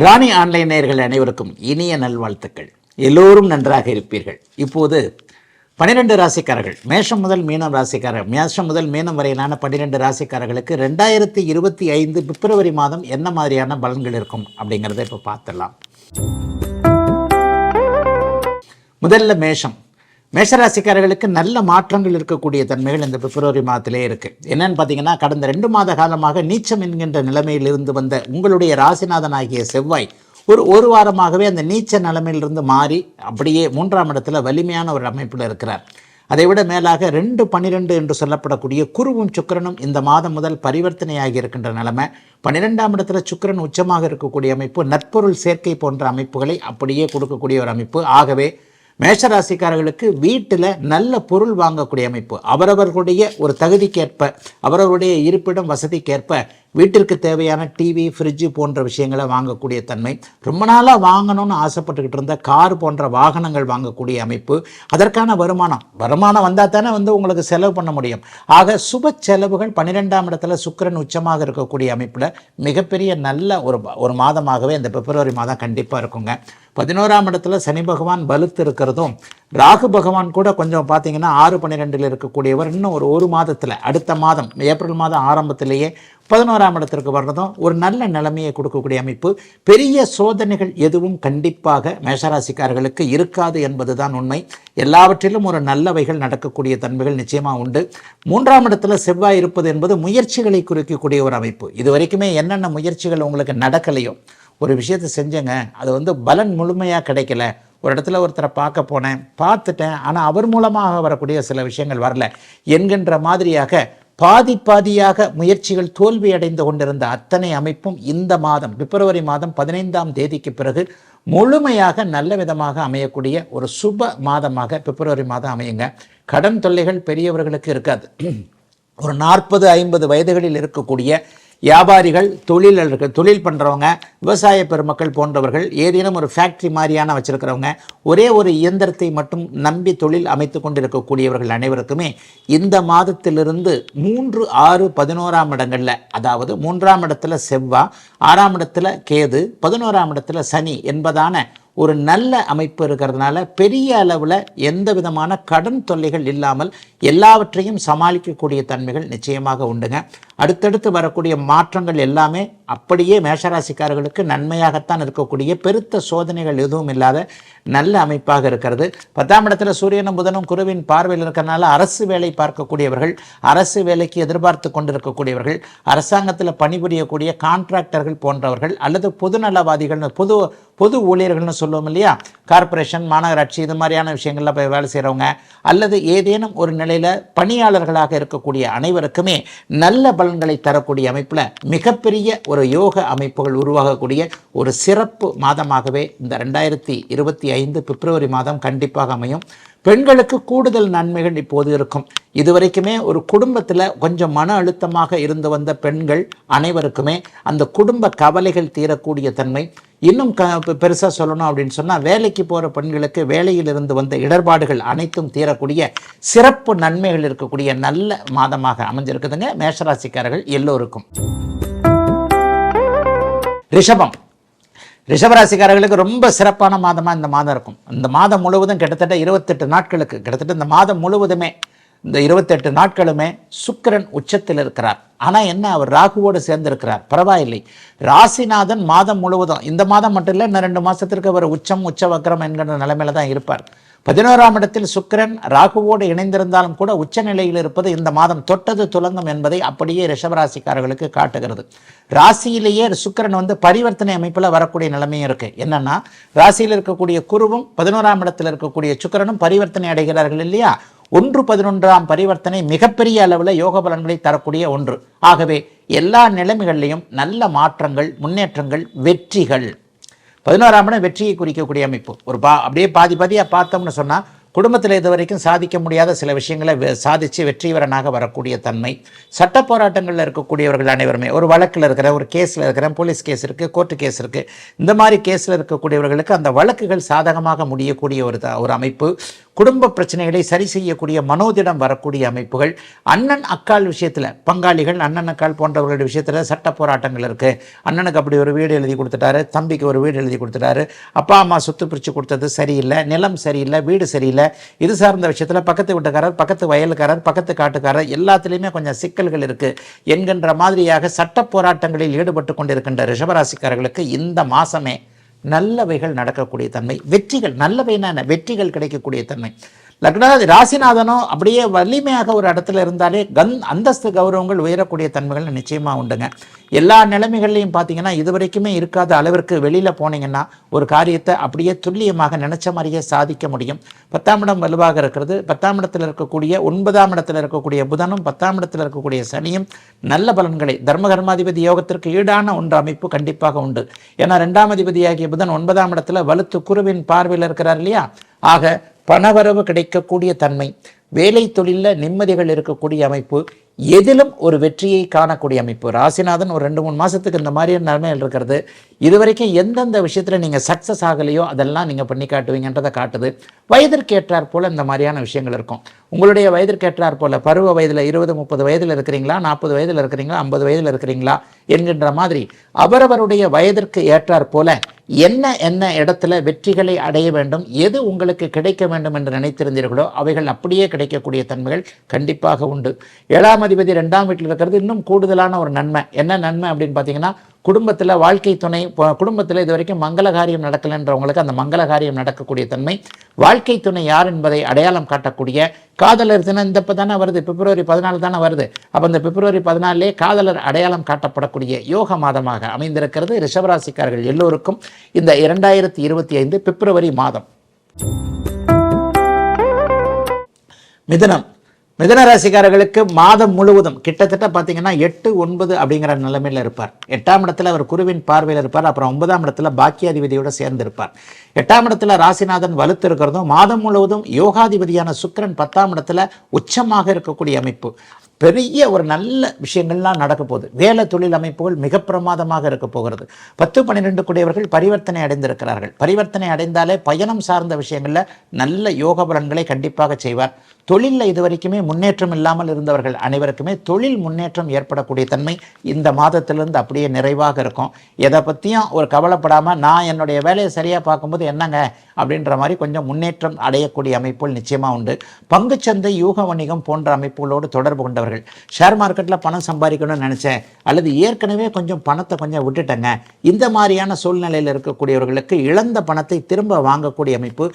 ராணி online நேயர்கள் அனைவருக்கும் இனிய நல்வாழ்த்துக்கள். எல்லோரும் நன்றாக இருப்பீர்கள். இப்போது 12 ராசிக்காரர்கள், மேஷம் முதல் மீனம் ராசிக்காரர்கள், மேஷம் முதல் மீனம் வரையிலான 12 ராசிக்காரர்களுக்கு 2025 பிப்ரவரி மாதம் என்ன மாதிரியான பலன்கள் இருக்கும் அப்படிங்கிறத இப்போ பார்த்துடலாம். முதல்ல மேஷராசிக்காரர்களுக்கு நல்ல மாற்றங்கள் இருக்கக்கூடிய தன்மைகள் இந்த பிப்ரவரி மாதத்திலே இருக்குது. என்னன்னு பார்த்தீங்கன்னா, கடந்த 2 மாத காலமாக நீச்சம் என்கின்ற நிலைமையிலிருந்து வந்த உங்களுடைய ராசிநாதன் ஆகிய செவ்வாய் ஒரு வாரமாகவே அந்த நீச்ச நிலைமையிலிருந்து மாறி அப்படியே 3ஆம் இடத்துல வலிமையான ஒரு அமைப்பில் இருக்கிறார். அதைவிட மேலாக 2-12 என்று சொல்லப்படக்கூடிய குருவும் சுக்கிரனும் இந்த மாதம் முதல் பரிவர்த்தனையாகி இருக்கின்ற நிலைமை. 12ஆம் இடத்துல சுக்கிரன் உச்சமாக இருக்கக்கூடிய அமைப்பு நற்பொருள் சேர்க்கை போன்ற அமைப்புகளை அப்படியே கொடுக்கக்கூடிய ஒரு அமைப்பு. ஆகவே மேஷராசிக்காரர்களுக்கு வீட்டில் நல்ல பொருள் வாங்கக்கூடிய அமைப்பு, அவரவர்களுடைய ஒரு தகுதிக்கேற்ப அவரவருடைய இருப்பிடம் வசதிக்கேற்ப வீட்டிற்கு தேவையான டிவி, ஃப்ரிட்ஜு போன்ற விஷயங்களை வாங்கக்கூடிய தன்மை, ரொம்ப நாளாக வாங்கணும்னு ஆசைப்பட்டுக்கிட்டு இருந்த கார் போன்ற வாகனங்கள் வாங்கக்கூடிய அமைப்பு, அதற்கான வருமானம் வந்தால் தானே உங்களுக்கு செலவு பண்ண முடியும். ஆக சுப செலவுகள் 12ஆம் இடத்துல சுக்கிரன் உச்சமாக இருக்கக்கூடிய அமைப்பில் மிகப்பெரிய நல்ல ஒரு மாதமாகவே இந்த பிப்ரவரி மாதம் கண்டிப்பாக இருக்குங்க. 11ஆம் இடத்துல சனி பகவான் வலுத்து இருக்கிறதும், ராகு பகவான் கூட கொஞ்சம் பார்த்தீங்கன்னா 6-12 இருக்கக்கூடியவர் இன்னும் ஒரு மாதத்தில், அடுத்த மாதம் ஏப்ரல் மாதம் ஆரம்பத்திலேயே 11ஆம் இடத்திற்கு வர்றதும் ஒரு நல்ல நிலைமையை கொடுக்கக்கூடிய அமைப்பு. பெரிய சோதனைகள் எதுவும் கண்டிப்பாக மேஷராசிக்காரர்களுக்கு இருக்காது என்பதுதான் உண்மை. எல்லாவற்றிலும் ஒரு நல்லவைகள் நடக்கக்கூடிய தன்மைகள் நிச்சயமாக உண்டு. 3ஆம் இடத்துல செவ்வாய் இருப்பது என்பது முயற்சிகளை குறிக்கக்கூடிய ஒரு அமைப்பு. இது வரைக்குமே என்னென்ன முயற்சிகள் உங்களுக்கு நடக்கலையோ, ஒரு விஷயத்தை செஞ்சேங்க, அது பலன் முழுமையாக கிடைக்கல, ஒரு இடத்துல ஒருத்தரை பார்க்க போனேன், பார்த்துட்டேன், ஆனால் அவர் மூலமாக வரக்கூடிய சில விஷயங்கள் வரல என்கின்ற மாதிரியாக பாதியாக முயற்சிகள் தோல்வி அடைந்து கொண்டிருந்த அத்தனை அமைப்பும் இந்த மாதம் பிப்ரவரி மாதம் 15ஆம் தேதிக்கு பிறகு முழுமையாக நல்ல விதமாக அமையக்கூடிய ஒரு சுப மாதமாக பிப்ரவரி மாதம் அமையுங்க. கடன் தொல்லைகள் பெரியவர்களுக்கு இருக்காது. ஒரு 40-50 வயதுகளில் இருக்கக்கூடிய வியாபாரிகள், தொழில் பண்ணுறவங்க, விவசாய பெருமக்கள் போன்றவர்கள், ஏதேனும் ஒரு ஃபேக்ட்ரி மாதிரியான வச்சுருக்கிறவங்க, ஒரே ஒரு இயந்திரத்தை மட்டும் நம்பி தொழில் அமைத்து கொண்டிருக்கக்கூடியவர்கள் அனைவருக்குமே இந்த மாதத்திலிருந்து 3, 6, 11ஆம் இடங்களில், அதாவது 3ஆம் இடத்துல செவ்வாய், 6ஆம் இடத்துல கேது, 11ஆம் இடத்துல சனி என்பதான ஒரு நல்ல அமைப்பு இருக்கிறதுனால பெரிய அளவில் எந்த விதமான கடன் தொல்லைகள் இல்லாமல் எல்லாவற்றையும் சமாளிக்கக்கூடிய தன்மைகள் நிச்சயமாக உண்டுங்க. அடுத்தடுத்து வரக்கூடிய மாற்றங்கள் எல்லாமே அப்படியே மேஷராசிக்காரர்களுக்கு நன்மையாகத்தான் இருக்கக்கூடிய, பெருத்த சோதனைகள் எதுவும் இல்லாத நல்ல அமைப்பாக இருக்கிறது. 10ஆம் இடத்துல சூரியனும் புதனும் குருவின் பார்வையில் இருக்கிறதுனால அரசு வேலை பார்க்கக்கூடியவர்கள், அரசு வேலைக்கு எதிர்பார்த்து கொண்டிருக்கக்கூடியவர்கள், அரசாங்கத்தில் பணிபுரியக்கூடிய கான்ட்ராக்டர்கள் போன்றவர்கள், அல்லது பொதுநலவாதிகள், பொது ஊழியர்கள்னு சொல்லுவோம் இல்லையா, கார்பரேஷன், மாநகராட்சி, இது மாதிரியான விஷயங்களில் போய் வேலை செய்கிறவங்க, அல்லது ஏதேனும் ஒரு நிலையில் பணியாளர்களாக இருக்கக்கூடிய அனைவருக்குமே நல்ல பலன்களை தரக்கூடிய அமைப்பில் மிகப்பெரிய ஒரு யோக அமைப்புகள் உருவாகக்கூடிய ஒரு சிறப்பு மாதமாகவே இந்த 2025 பிப்ரவரி மாதம் கண்டிப்பாக அமையும். பெண்களுக்கு கூடுதல் நன்மைகள் இப்போது இருக்கும். இதுவரைக்குமே ஒரு குடும்பத்தில் கொஞ்சம் மன அழுத்தமாக இருந்து வந்த பெண்கள் அனைவருக்குமே அந்த குடும்ப கவலைகள் தீரக்கூடிய தன்மை. இன்னும் பெருசாக சொல்லணும் அப்படின்னு சொன்னால், வேலைக்கு போகிற பெண்களுக்கு வேலையில் இருந்து வந்த இடர்பாடுகள் அனைத்தும் தீரக்கூடிய சிறப்பு நன்மைகள் இருக்கக்கூடிய நல்ல மாதமாக அமைஞ்சிருக்குதுங்க மேஷராசிக்காரர்கள் எல்லோருக்கும். ரிஷபராசிக்காரர்களுக்கு ரொம்ப சிறப்பான மாதமாக இந்த மாதம் இருக்கும். இந்த மாதம் முழுவதும் கிட்டத்தட்ட 28 நாட்களுக்கு, இந்த மாதம் முழுவதுமே இந்த 28 நாட்களுமே சுக்கிரன் உச்சத்தில் இருக்கிறார். ஆனால் என்ன, அவர் ராகுவோடு சேர்ந்திருக்கிறார், பரவாயில்லை. ராசிநாதன் மாதம் முழுவதும், இந்த மாதம் மட்டும் இல்லை, இன்னும் 2 மாதத்திற்கு அவர் உச்ச வக்ரம் என்கிற நிலைமையில தான் இருப்பார். 11ஆம் இடத்தில் சுக்கிரன் ராகுவோடு இணைந்திருந்தாலும் கூட உச்ச நிலையில் இருப்பது இந்த மாதம் தொட்டது துலங்கும் என்பதை அப்படியே ரிஷபராசிக்காரர்களுக்கு காட்டுகிறது. ராசியிலேயே சுக்கிரன் பரிவர்த்தனை அமைப்பில் வரக்கூடிய நிலைமையும் இருக்கு. என்னன்னா, ராசியில் இருக்கக்கூடிய குருவும் 11ஆம் இடத்தில் இருக்கக்கூடிய சுக்கிரனும் பரிவர்த்தனை அடைகிறார்கள் இல்லையா. 1-11ஆம் பரிவர்த்தனை மிகப்பெரிய அளவில் யோக பலன்களை தரக்கூடிய ஒன்று. ஆகவே எல்லா நிலைமைகளிலையும் நல்ல மாற்றங்கள், முன்னேற்றங்கள், வெற்றிகள். 11ஆம் இடம் வெற்றியை குறிக்கக்கூடிய அமைப்பு. அப்படியே பாதியாக பார்த்தோம்னு சொன்னால், குடும்பத்தில் இது வரைக்கும் சாதிக்க முடியாத சில விஷயங்களை சாதித்து வெற்றிவரனாக வரக்கூடிய தன்மை. சட்ட போராட்டங்களில் இருக்கக்கூடியவர்கள் அனைவருமே, ஒரு வழக்கில் இருக்கிற, ஒரு கேஸில் இருக்கிற, போலீஸ் கேஸ் இருக்குது, கோர்ட்டு கேஸ் இருக்குது, இந்த மாதிரி கேஸில் இருக்கக்கூடியவர்களுக்கு அந்த வழக்குகள் சாதகமாக முடியக்கூடிய ஒரு அமைப்பு. குடும்ப பிரச்சனைகளை சரி செய்யக்கூடிய மனோதிடம் வரக்கூடிய அமைப்புகள். அண்ணன் அக்கால் விஷயத்தில் பங்காளிகள் அண்ணன் அக்கால் போன்றவர்களுடைய விஷயத்தில் சட்ட போராட்டங்கள் இருக்குது. அண்ணனுக்கு அப்படி ஒரு வீடு எழுதி கொடுத்துட்டாரு, தம்பிக்கு ஒரு வீடு எழுதி கொடுத்துட்டாரு, அப்பா அம்மா சொத்து பிரித்து கொடுத்தது சரியில்லை, நிலம் சரியில்லை, வீடு சரியில்லை, இது சார்ந்த விஷயத்தில் பக்கத்து வீட்டுக்காரர், பக்கத்து வயலுக்காரர், பக்கத்து காட்டுக்காரர் எல்லாத்துலேயுமே கொஞ்சம் சிக்கல்கள் இருக்குது என்கின்ற மாதிரியாக சட்ட போராட்டங்களில் ஈடுபட்டு கொண்டிருக்கின்ற ரிஷபராசிக்காரர்களுக்கு இந்த மாதமே நல்லவைகள் நடக்கக்கூடிய தன்மை, வெற்றிகள், நல்லவையான வெற்றிகள் கிடைக்கக்கூடிய தன்மை. லக்னாதி ராசிநாதனோ அப்படியே வலிமையாக ஒரு இடத்துல இருந்தாலே அந்தஸ்து கௌரவங்கள் உயரக்கூடிய தன்மைகள் நிச்சயமாக உண்டுங்க. எல்லா நிலைமைகள்லையும் பார்த்தீங்கன்னா இதுவரைக்குமே இருக்காத அளவிற்கு வெளியில் போனீங்கன்னா ஒரு காரியத்தை அப்படியே துல்லியமாக நினைச்ச மாதிரியே சாதிக்க முடியும். 10ஆம் இடம் வலுவாக இருக்கிறது. 10ஆம் இடத்தில் இருக்கக்கூடிய 9ஆம் இடத்தில் இருக்கக்கூடிய புதனும் 10ஆம் இடத்தில் இருக்கக்கூடிய சனியும் நல்ல பலன்களை தர்மகர்மாதிபதி யோகத்திற்கு ஈடான ஒன்று அமைப்பு கண்டிப்பாக உண்டு. ஏன்னா 2ஆம் அதிபதியாகிய புதன் 9ஆம் இடத்துல வலுத்து குருவின் பார்வையில் இருக்கிறார் இல்லையா. ஆக பணவரவு கிடைக்கக்கூடிய தன்மை, வேலை தொழிலில் நிம்மதிகள் இருக்கக்கூடிய அமைப்பு, எதிலும் ஒரு வெற்றியை காணக்கூடிய அமைப்பு. ராசிநாதன் ஒரு 2-3 மாதத்துக்கு இந்த மாதிரியான நிலைமையில் இருக்கிறது. இதுவரைக்கும் எந்தெந்த விஷயத்தில் நீங்கள் சக்ஸஸ் ஆகலையோ அதெல்லாம் நீங்கள் பண்ணி காட்டுவீங்கன்றதை காட்டுது. வயதிற்கேற்றார் போல் இந்த மாதிரியான விஷயங்கள் இருக்கும். உங்களுடைய வயதிற்கேற்றார் போல் பருவ வயதில் 20-30 வயதில் இருக்கிறீங்களா, 40 வயதில் இருக்கிறீங்களா, 50 வயதில் இருக்கிறீங்களா என்கின்ற மாதிரி அவரவருடைய வயதிற்கு ஏற்றார் போல என்ன இடத்துல வெற்றிகளை அடைய வேண்டும், எது உங்களுக்கு கிடைக்க வேண்டும் என்று நினைத்திருந்தீர்களோ அவைகள் அப்படியே கிடைக்கக்கூடிய தன்மைகள் கண்டிப்பாக உண்டு. 7ஆம் அதிபதி 2ஆம் வீட்டில் இருக்கிறது இன்னும் கூடுதலான ஒரு நன்மை. என்ன நன்மை அப்படின்னு பார்த்தீங்கன்னா, குடும்பத்தில் வாழ்க்கை துணை, குடும்பத்தில் இது வரைக்கும் மங்கள காரியம் நடக்கலைன்றவங்களுக்கு அந்த மங்கள காரியம் நடக்கக்கூடிய தன்மை, வாழ்க்கை துணை யார் என்பதை அடையாளம் காட்டக்கூடிய, காதலர் தினம் இந்த இப்போ தானே வருது, பிப்ரவரி 14 தானே வருது. அப்போ இந்த பிப்ரவரி 14 காதலர் அடையாளம் காட்டப்படக்கூடிய யோக மாதமாக அமைந்திருக்கிறது. ரிஷபராசிக்காரர்கள் எல்லோருக்கும் இந்த 2025 பிப்ரவரி மாதம். மிதுன ராசிக்காரர்களுக்கு மாதம் முழுவதும் கிட்டத்தட்ட பார்த்தீங்கன்னா 8, 9 அப்படிங்கிற நிலைமையில் இருப்பார். 8ஆம் இடத்துல அவர் குருவின் பார்வையில் இருப்பார். அப்புறம் 9ஆம் இடத்துல பாக்கியாதிபதியோடு சேர்ந்து இருப்பார். 8ஆம் இடத்துல ராசிநாதன் வலுத்து இருக்கிறதும் மாதம் முழுவதும் யோகாதிபதியான சுக்கிரன் 10ஆம் இடத்துல உச்சமாக இருக்கக்கூடிய அமைப்பு. பெரிய ஒரு நல்ல விஷயங்கள்லாம் நடக்க போகுது. வேலை தொழில் அமைப்புகள் மிக பிரமாதமாக இருக்க போகிறது. 10, 12 கூடியவர்கள் பரிவர்த்தனை அடைந்திருக்கிறார்கள். பரிவர்த்தனை அடைந்தாலே பயணம் சார்ந்த விஷயங்களில் நல்ல யோக பலன்களை கண்டிப்பாக செய்வார். தொழிலில் இதுவரைக்குமே முன்னேற்றம் இல்லாமல் இருந்தவர்கள் அனைவருக்குமே தொழில் முன்னேற்றம் ஏற்படக்கூடிய தன்மை இந்த மாதத்திலிருந்து அப்படியே நிறைவாக இருக்கும். எதை பற்றியும் ஒரு கவலைப்படாமல் நான் என்னுடைய வேலையை சரியாக பார்க்கும்போது என்னங்க அப்படின்ற மாதிரி கொஞ்சம் முன்னேற்றம் அடையக்கூடிய அமைப்புகள் நிச்சயமாக உண்டு. பங்குச்சந்தை, யூக வணிகம் போன்ற அமைப்புகளோடு தொடர்பு கொண்டவர்கள், ஷேர் மார்க்கெட்டில் பணம் சம்பாதிக்கணும்னு நினச்சேன் அல்லது ஏற்கனவே கொஞ்சம் பணத்தை கொஞ்சம் விட்டுட்டேங்க, இந்த மாதிரியான சூழ்நிலையில் இருக்கக்கூடியவர்களுக்கு இழந்த பணத்தை திரும்ப வாங்கக்கூடிய அமைப்பு.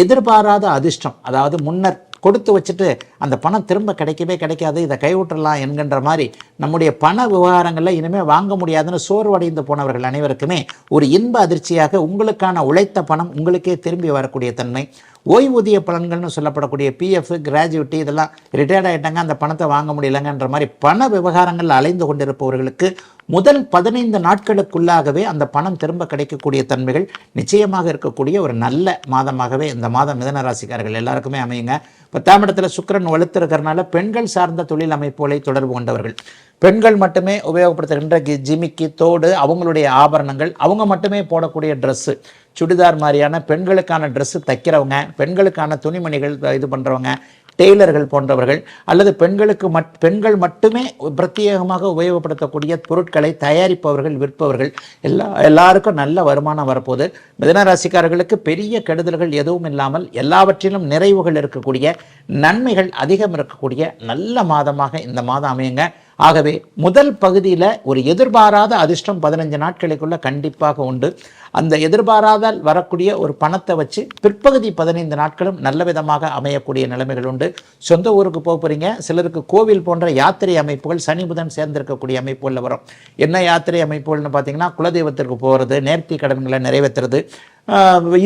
எதிர்பாராத அதிர்ஷ்டம், அதாவது முன்னர் கொடுத்து வச்சுட்டு அந்த பணம் திரும்ப கிடைக்கவே கிடைக்காது, இதை கைவிட்டுறலாம் என்கின்ற மாதிரி நம்முடைய பண விவகாரங்களில் இனிமேல் வாங்க முடியாதுன்னு சோர்வடைந்து போனவர்கள் அனைவருக்குமே ஒரு இன்ப அதிர்ச்சியாக உங்களுக்கான உழைத்த பணம் உங்களுக்கே திரும்பி வரக்கூடிய தன்மை. ஓய்வூதிய பலன்கள்னு சொல்லப்படக்கூடிய பிஎஃப், கிராஜுவிட்டி இதெல்லாம் ரிட்டையர்ட் ஆகிட்டாங்க, அந்த பணத்தை வாங்க முடியலைங்கன்ற மாதிரி பண விவகாரங்கள் அலைந்து கொண்டிருப்பவர்களுக்கு முதல் 15 நாட்களுக்குள்ளாகவே அந்த பணம் திரும்ப கிடைக்கக்கூடிய தன்மைகள் நிச்சயமாக இருக்கக்கூடிய ஒரு நல்ல மாதமாகவே இந்த மாதம் மிதுன ராசிக்காரர்கள் எல்லாருக்குமே அமையுங்க. 10ஆம் இடத்துல சுக்கிரன் வலுத்திருக்கிறதுனால பெண்கள் சார்ந்த தொழில் அமைப்புகளை தொடர்பு கொண்டவர்கள், பெண்கள் மட்டுமே உபயோகப்படுத்துகின்ற ஜிமிக்கி, தோடு, அவங்களுடைய ஆபரணங்கள், அவங்க மட்டுமே போடக்கூடிய ட்ரெஸ்ஸு, சுடிதார் மாதிரியான பெண்களுக்கான ட்ரெஸ்ஸு தைக்கிறவங்க, பெண்களுக்கான துணிமணிகள் இது பண்ணுறவங்க, டெய்லர்கள் போன்றவர்கள், அல்லது பெண்கள் மட்டுமே பிரத்யேகமாக உபயோகப்படுத்தக்கூடிய பொருட்களை தயாரிப்பவர்கள், விற்பவர்கள், எல்லாருக்கும் நல்ல வருமானம் வரப்போகுது. மிதுன ராசிக்காரர்களுக்கு பெரிய கெடுதல்கள் எதுவும் இல்லாமல் எல்லாவற்றிலும் நிறைவுகள் இருக்கக்கூடிய, நன்மைகள் அதிகம் இருக்கக்கூடிய நல்ல மாதமாக இந்த மாதம் அமையுங்க. ஆகவே முதல் பகுதியில் ஒரு எதிர்பாராத அதிர்ஷ்டம் 15 நாட்களுக்குள்ள கண்டிப்பாக உண்டு. அந்த எதிர்பாராத வரக்கூடிய ஒரு பணத்தை வச்சு பிற்பகுதி 15 நாட்களும் நல்ல விதமாக அமையக்கூடிய நிலைமைகள் உண்டு. சொந்த ஊருக்கு போகிறீங்க, சிலருக்கு கோவில் போன்ற யாத்திரை அமைப்புகள் சனி புதன் சேர்ந்திருக்கக்கூடிய அமைப்புகளில் வரும். என்ன யாத்திரை அமைப்புகள்னு பார்த்தீங்கன்னா, குலதெய்வத்திற்கு போகிறது, நேர்த்தி கடன்களை நிறைவேற்றுறது,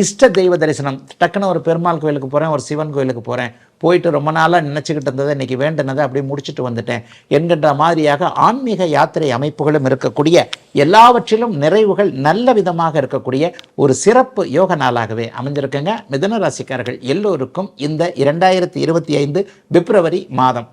இஷ்ட தெய்வ தரிசனம், டக்குன்னு ஒரு பெருமாள் கோயிலுக்கு போகிறேன், ஒரு சிவன் கோயிலுக்கு போகிறேன், போயிட்டு ரொம்ப நாளாக நினச்சிக்கிட்டு இருந்ததை இன்றைக்கி வேண்டுனதை அப்படியே முடிச்சுட்டு வந்துட்டேன் என்கின்ற மாதிரியாக ஆன்மீக யாத்திரை அமைப்புகளும் இருக்கக்கூடிய, எல்லாவற்றிலும் நிறைவுகள் நல்ல விதமாக இருக்கக்கூடிய ஒரு சிறப்பு யோக நாளாகவே அமைஞ்சிருக்குங்க. மிதுன ராசிக்காரர்கள் எல்லோருக்கும் இந்த 2025 பிப்ரவரி மாதம்.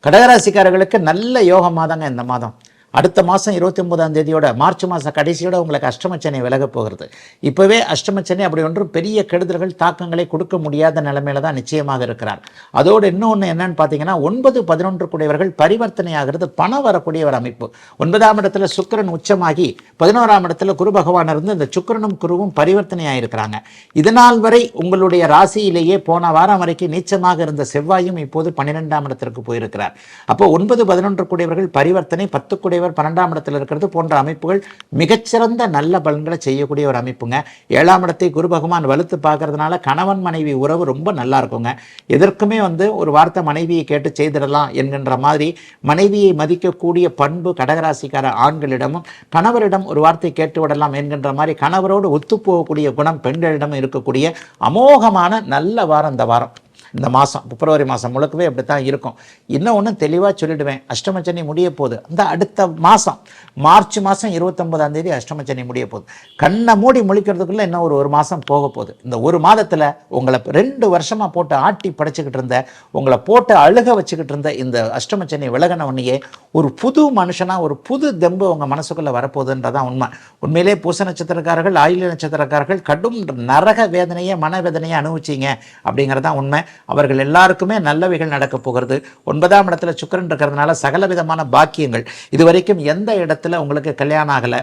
கடகராசிக்காரர்களுக்கு நல்ல யோக மாதங்க இந்த மாதம். அடுத்த மாதம் 29ஆம் தேதியோட மார்ச் மாத கடைசியோட உங்களுக்கு அஷ்டமச்சனி விலக போகிறது. இப்போவே அஷ்டமச்சனி அப்படி ஒன்றும் பெரிய கெடுதல்கள் தாக்கங்களை கொடுக்க முடியாத நிலைமையில தான் நிச்சயமாக இருக்கிறார். அதோடு இன்னொன்று என்னன்னு பார்த்தீங்கன்னா 9, 11 கூடியவர்கள் பரிவர்த்தனை ஆகிறது, பணம் வரக்கூடிய ஒரு அமைப்பு. 9ஆம் இடத்துல சுக்கிரன் உச்சமாகி 11ஆம் இடத்துல குரு பகவான் இருந்து இந்த சுக்கிரனும் குருவும் பரிவர்த்தனை ஆகியிருக்கிறாங்க. இதனால் வரை உங்களுடைய ராசியிலேயே போன வாரம் வரைக்கும் நீச்சமாக இருந்த செவ்வாயும் இப்போது 12ஆம் இடத்திற்கு போயிருக்கிறார். அப்போ 9, 11 கூடியவர்கள் பரிவர்த்தனை, 10 கூடியவர் 12ஆம் இடத்தில் இருக்கிறது போன்ற அமைப்புகள் மிகச்சிறந்த நல்ல பலன்களை செய்யக்கூடிய ஒரு அமைப்புங்க. 7ஆம் இடத்தை குரு பகவான் வலுத்து பார்க்கறதுனால கணவன் மனைவி உறவு ரொம்ப நல்லா இருக்குங்க. எதற்குமே ஒரு வார்த்தை மனைவியை கேட்டு செய்திடலாம் என்கின்ற மாதிரி மனைவியை மதிக்கக்கூடிய பண்பு கடகராசிக்கார ஆண்களிடமும், கணவரிடம் ஒரு வார்த்தை கேட்டு விடலாம் என்கின்ற மாதிரி கணவரோடு ஒத்துப்போகக்கூடிய குணம் பெண்களிடம் இருக்கக்கூடிய அமோகமான நல்ல வாரம் இந்த வாரம். இந்த மாதம் பிப்ரவரி மாதம் முழுக்கவே அப்படி தான் இருக்கும். இன்னும் ஒன்று தெளிவாக சொல்லிவிடுவேன், அஷ்டமச்சனி முடிய போகுது. அந்த அடுத்த மாதம் மார்ச் மாதம் 29ஆம் தேதி அஷ்டமச்சனி முடிய போகுது. கண்ணை மூடி முழிக்கிறதுக்குள்ளே இன்னும் ஒரு மாதம் போக போகுது. இந்த ஒரு மாதத்தில் உங்களை 2 வருஷமாக போட்டு ஆட்டி படைச்சிக்கிட்டு இருந்த, உங்களை போட்டு அழுக வச்சுக்கிட்டு இருந்த இந்த அஷ்டமச்சனி விலகின உடனேயே ஒரு புது மனுஷனாக ஒரு புது தெம்பு உங்கள் மனசுக்குள்ளே வரப்போகுதுன்றதான் உண்மை. உண்மையிலே பூச நட்சத்திரக்காரர்கள், ஆயில்ய நட்சத்திரக்காரர்கள் கடும் நரக வேதனையை மனவேதனையை அனுபவிச்சிங்க அப்படிங்கிறதான் உண்மை. அவர்கள் எல்லாருக்குமே நல்லவைகள் நடக்க போகிறது. 9ஆம் இடத்துல சுக்கிரன் இருக்கிறதுனால சகல விதமான பாக்கியங்கள். இதுவரைக்கும் எந்த இடத்துல உங்களுக்கு கல்யாணம் ஆகலை,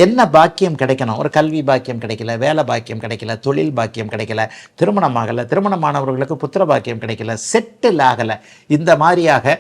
என்ன பாக்கியம் கிடைக்கணும், ஒரு கல்வி பாக்கியம் கிடைக்கல, வேலை பாக்கியம் கிடைக்கல, தொழில் பாக்கியம் கிடைக்கல, திருமணம் ஆகலை, திருமணமானவர்களுக்கு புத்திர பாக்கியம் கிடைக்கல, செட்டில் ஆகலை, இந்த மாதிரியாக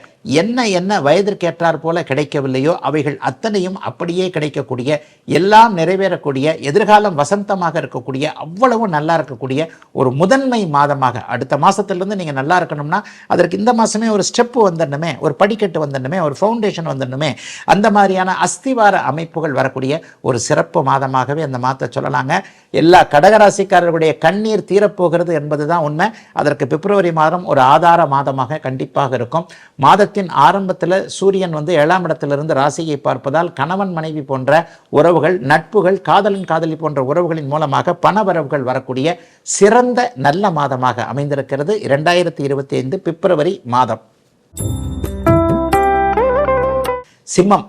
என்ன வயதிற்கேற்றார் போல கிடைக்கவில்லையோ அவைகள் அத்தனையும் அப்படியே கிடைக்கக்கூடிய, எல்லாம் நிறைவேறக்கூடிய, எதிர்காலம் வசந்தமாக இருக்கக்கூடிய, அவ்வளவு நல்லா இருக்கக்கூடிய ஒரு முதன்மை மாதமாக அடுத்த மாதத்திலிருந்து நீங்கள் நல்லா இருக்கணும்னா அதற்கு இந்த மாதமே ஒரு ஸ்டெப்பு வந்துடணுமே, ஒரு படிக்கட்டு வந்துடணுமே, ஒரு ஃபவுண்டேஷன் வந்துடணுமே. அந்த மாதிரியான அஸ்திவார அமைப்புகள் வரக்கூடிய ஒரு சிறப்பு மாதமாகவே அந்த மாதத்தை சொல்லலாங்க. எல்லா கடகராசிக்காரர்களுடைய கண்ணீர் தீரப்போகிறது என்பது தான் உண்மை. அதற்கு பிப்ரவரி மாதம் ஒரு ஆதார மாதமாக கண்டிப்பாக இருக்கும். மாதத்தின் ஆரம்பத்தில் சூரியன் 7ஆம் இடத்திலிருந்து ராசியை பார்ப்பதால் கணவன் மனைவி போன்ற உறவுகள், நட்புகள், காதலன் காதலி போன்ற உறவுகளின் மூலமாக பணவரவுகள் வரக்கூடிய சிறந்த நல்ல மாதமாக அமைந்திருக்கிறது 2025 பிப்ரவரி மாதம். சிம்மம்,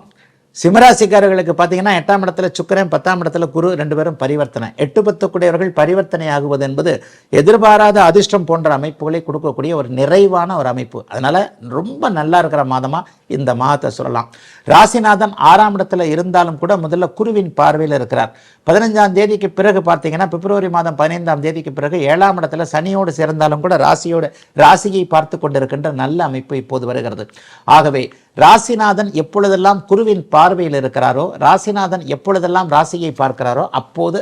சிம்மராசிக்காரர்களுக்கு பார்த்தீங்கன்னா 8ஆம் இடத்துல சுக்கிரன், 10ஆம் இடத்துல குரு, 2 பேரும் பரிவர்த்தனை. 8, 10 கூடியவர்கள் பரிவர்த்தனை ஆகுவது என்பது எதிர்பாராத அதிர்ஷ்டம் போன்ற அமைப்புகளை கொடுக்கக்கூடிய ஒரு நிறைவான ஒரு அமைப்பு. அதனால ரொம்ப நல்லா இருக்கிற மாதமா இந்த மாதத்தை சொல்லலாம். ராசிநாதன் 6ஆம் இடத்துல இருந்தாலும் கூட முதல்ல குருவின் பார்வையில் இருக்கிறார். 15ஆம் தேதிக்கு பிறகு பார்த்தீங்கன்னா பிப்ரவரி மாதம் 15ஆம் தேதிக்கு பிறகு 7ஆம் இடத்துல சனியோடு சேர்ந்தாலும் கூட ராசியை பார்த்து கொண்டிருக்கின்ற நல்ல அமைப்பு இப்போது வருகிறது. ஆகவே ராசிநாதன் எப்பொழுதெல்லாம் குருவின் பார்வையில் இருக்கிறாரோ, ராசிநாதன் எப்பொழுதெல்லாம் ராசியை பார்க்கிறாரோ அப்போது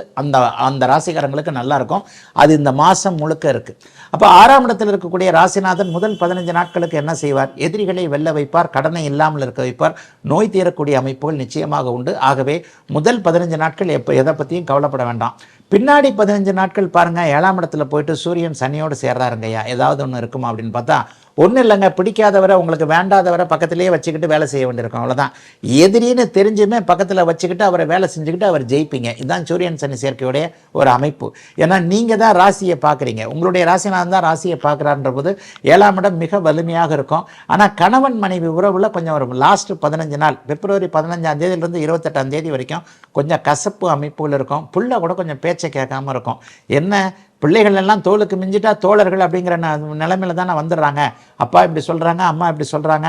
அந்த ராசிகாரங்களுக்கு நல்லா இருக்கும். அது இந்த மாதம் முழுக்க இருக்கு. அப்போ 6ஆம் இடத்தில் இருக்கக்கூடிய ராசிநாதன் முதல் 15 நாட்களுக்கு என்ன செய்வார்? எதிரிகளை வெல்ல வைப்பார், கடனை இல்லாமல் இருக்க வைப்பார், நோய் தீரக்கூடிய அமைப்புகள் நிச்சயமாக உண்டு. ஆகவே முதல் 15 நாட்கள் எதை பற்றியும் கவலைப்பட வேண்டாம். பின்னாடி 15 நாட்கள் பாருங்கள், 7ஆம் இடத்துல போயிட்டு சூரியன் சனியோடு சேர்றாருங்கய்யா, ஏதாவது ஒன்று இருக்குமா அப்படின்னு பார்த்தா ஒன்றும் இல்லைங்க. பிடிக்காதவரை, உங்களுக்கு வேண்டாதவரை பக்கத்திலேயே வச்சுக்கிட்டு வேலை செய்ய வேண்டியிருக்கும், அவ்வளோதான். எதிரின்னு தெரிஞ்சுமே பக்கத்தில் வச்சுக்கிட்டு அவரை வேலை செஞ்சுக்கிட்டு அவர் ஜெயிப்பீங்க. இதுதான் சூரியன் சனி சேர்க்கையுடைய ஒரு அமைப்பு. ஏன்னா நீங்கள் தான் ராசியை பார்க்குறீங்க, உங்களுடைய ராசிநாதன் தான் ராசியை பார்க்குறான்ற போது 7ஆம் இடம் மிக வலிமையாக இருக்கும். ஆனால் கணவன் மனைவி உறவில் கொஞ்சம் ஒரு லாஸ்ட் 15 நாள், பிப்ரவரி 15ஆம் தேதியிலிருந்து 28ஆம் தேதி வரைக்கும் கொஞ்சம் கசப்பு அமைப்புகள் இருக்கும். புள்ள கூட கொஞ்சம் பேச்சை கேட்காம இருக்கும். என்ன பிள்ளைகள் எல்லாம் தோளுக்கு மிஞ்சிட்டா தோழர்கள் அப்படிங்கிற நிலைமையில தானே வந்துடுறாங்க. அப்பா இப்படி சொல்கிறாங்க, அம்மா இப்படி சொல்கிறாங்க,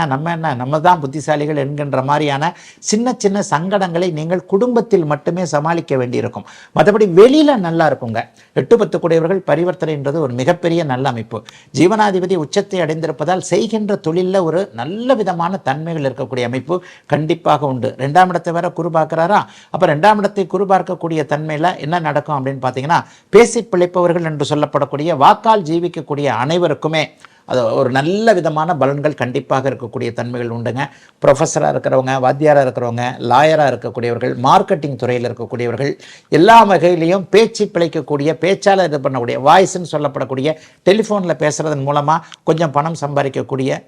நம்ம தான் புத்திசாலிகள் என்கின்ற மாதிரியான சின்ன சின்ன சங்கடங்களை நீங்கள் குடும்பத்தில் மட்டுமே சமாளிக்க வேண்டியிருக்கும். மற்றபடி வெளியில் நல்லா இருக்குங்க. 8, 10 கூடியவர்கள் பரிவர்த்தனைன்றது ஒரு மிகப்பெரிய நல்ல அமைப்பு. ஜீவனாதிபதி உச்சத்தை அடைந்திருப்பதால் செய்கின்ற தொழிலில் ஒரு நல்ல விதமான தன்மைகள் இருக்கக்கூடிய அமைப்பு கண்டிப்பாக உண்டு. 2ஆம் இடத்தை வேற குரு பார்க்குறாரா, அப்போ 2ஆம் இடத்தை குரு பார்க்கக்கூடிய தன்மையில் என்ன நடக்கும் அப்படின்னு பார்த்தீங்கன்னா, பேசி பிழைப்பவர்கள் என்று சொல்லப்படக்கூடிய வாக்கால் ஜீவிக்கக்கூடிய அனைவருக்குமே அது ஒரு நல்ல விதமான பலன்கள் கண்டிப்பாக இருக்கக்கூடிய தன்மைகள் உண்டுங்க. ப்ரொஃபஸராக இருக்கிறவங்க, வாத்தியாராக இருக்கிறவங்க, லாயராக இருக்கக்கூடியவர்கள், மார்க்கெட்டிங் துறையில் இருக்கக்கூடியவர்கள், எல்லா வகையிலையும் பேச்சு பிழைக்கக்கூடிய, பேச்சால் இது பண்ணக்கூடிய, வாய்ஸ்ன்னு சொல்லப்படக்கூடிய டெலிஃபோனில் பேசுகிறதன் மூலமாக கொஞ்சம் பணம் சம்பாதிக்கக்கூடிய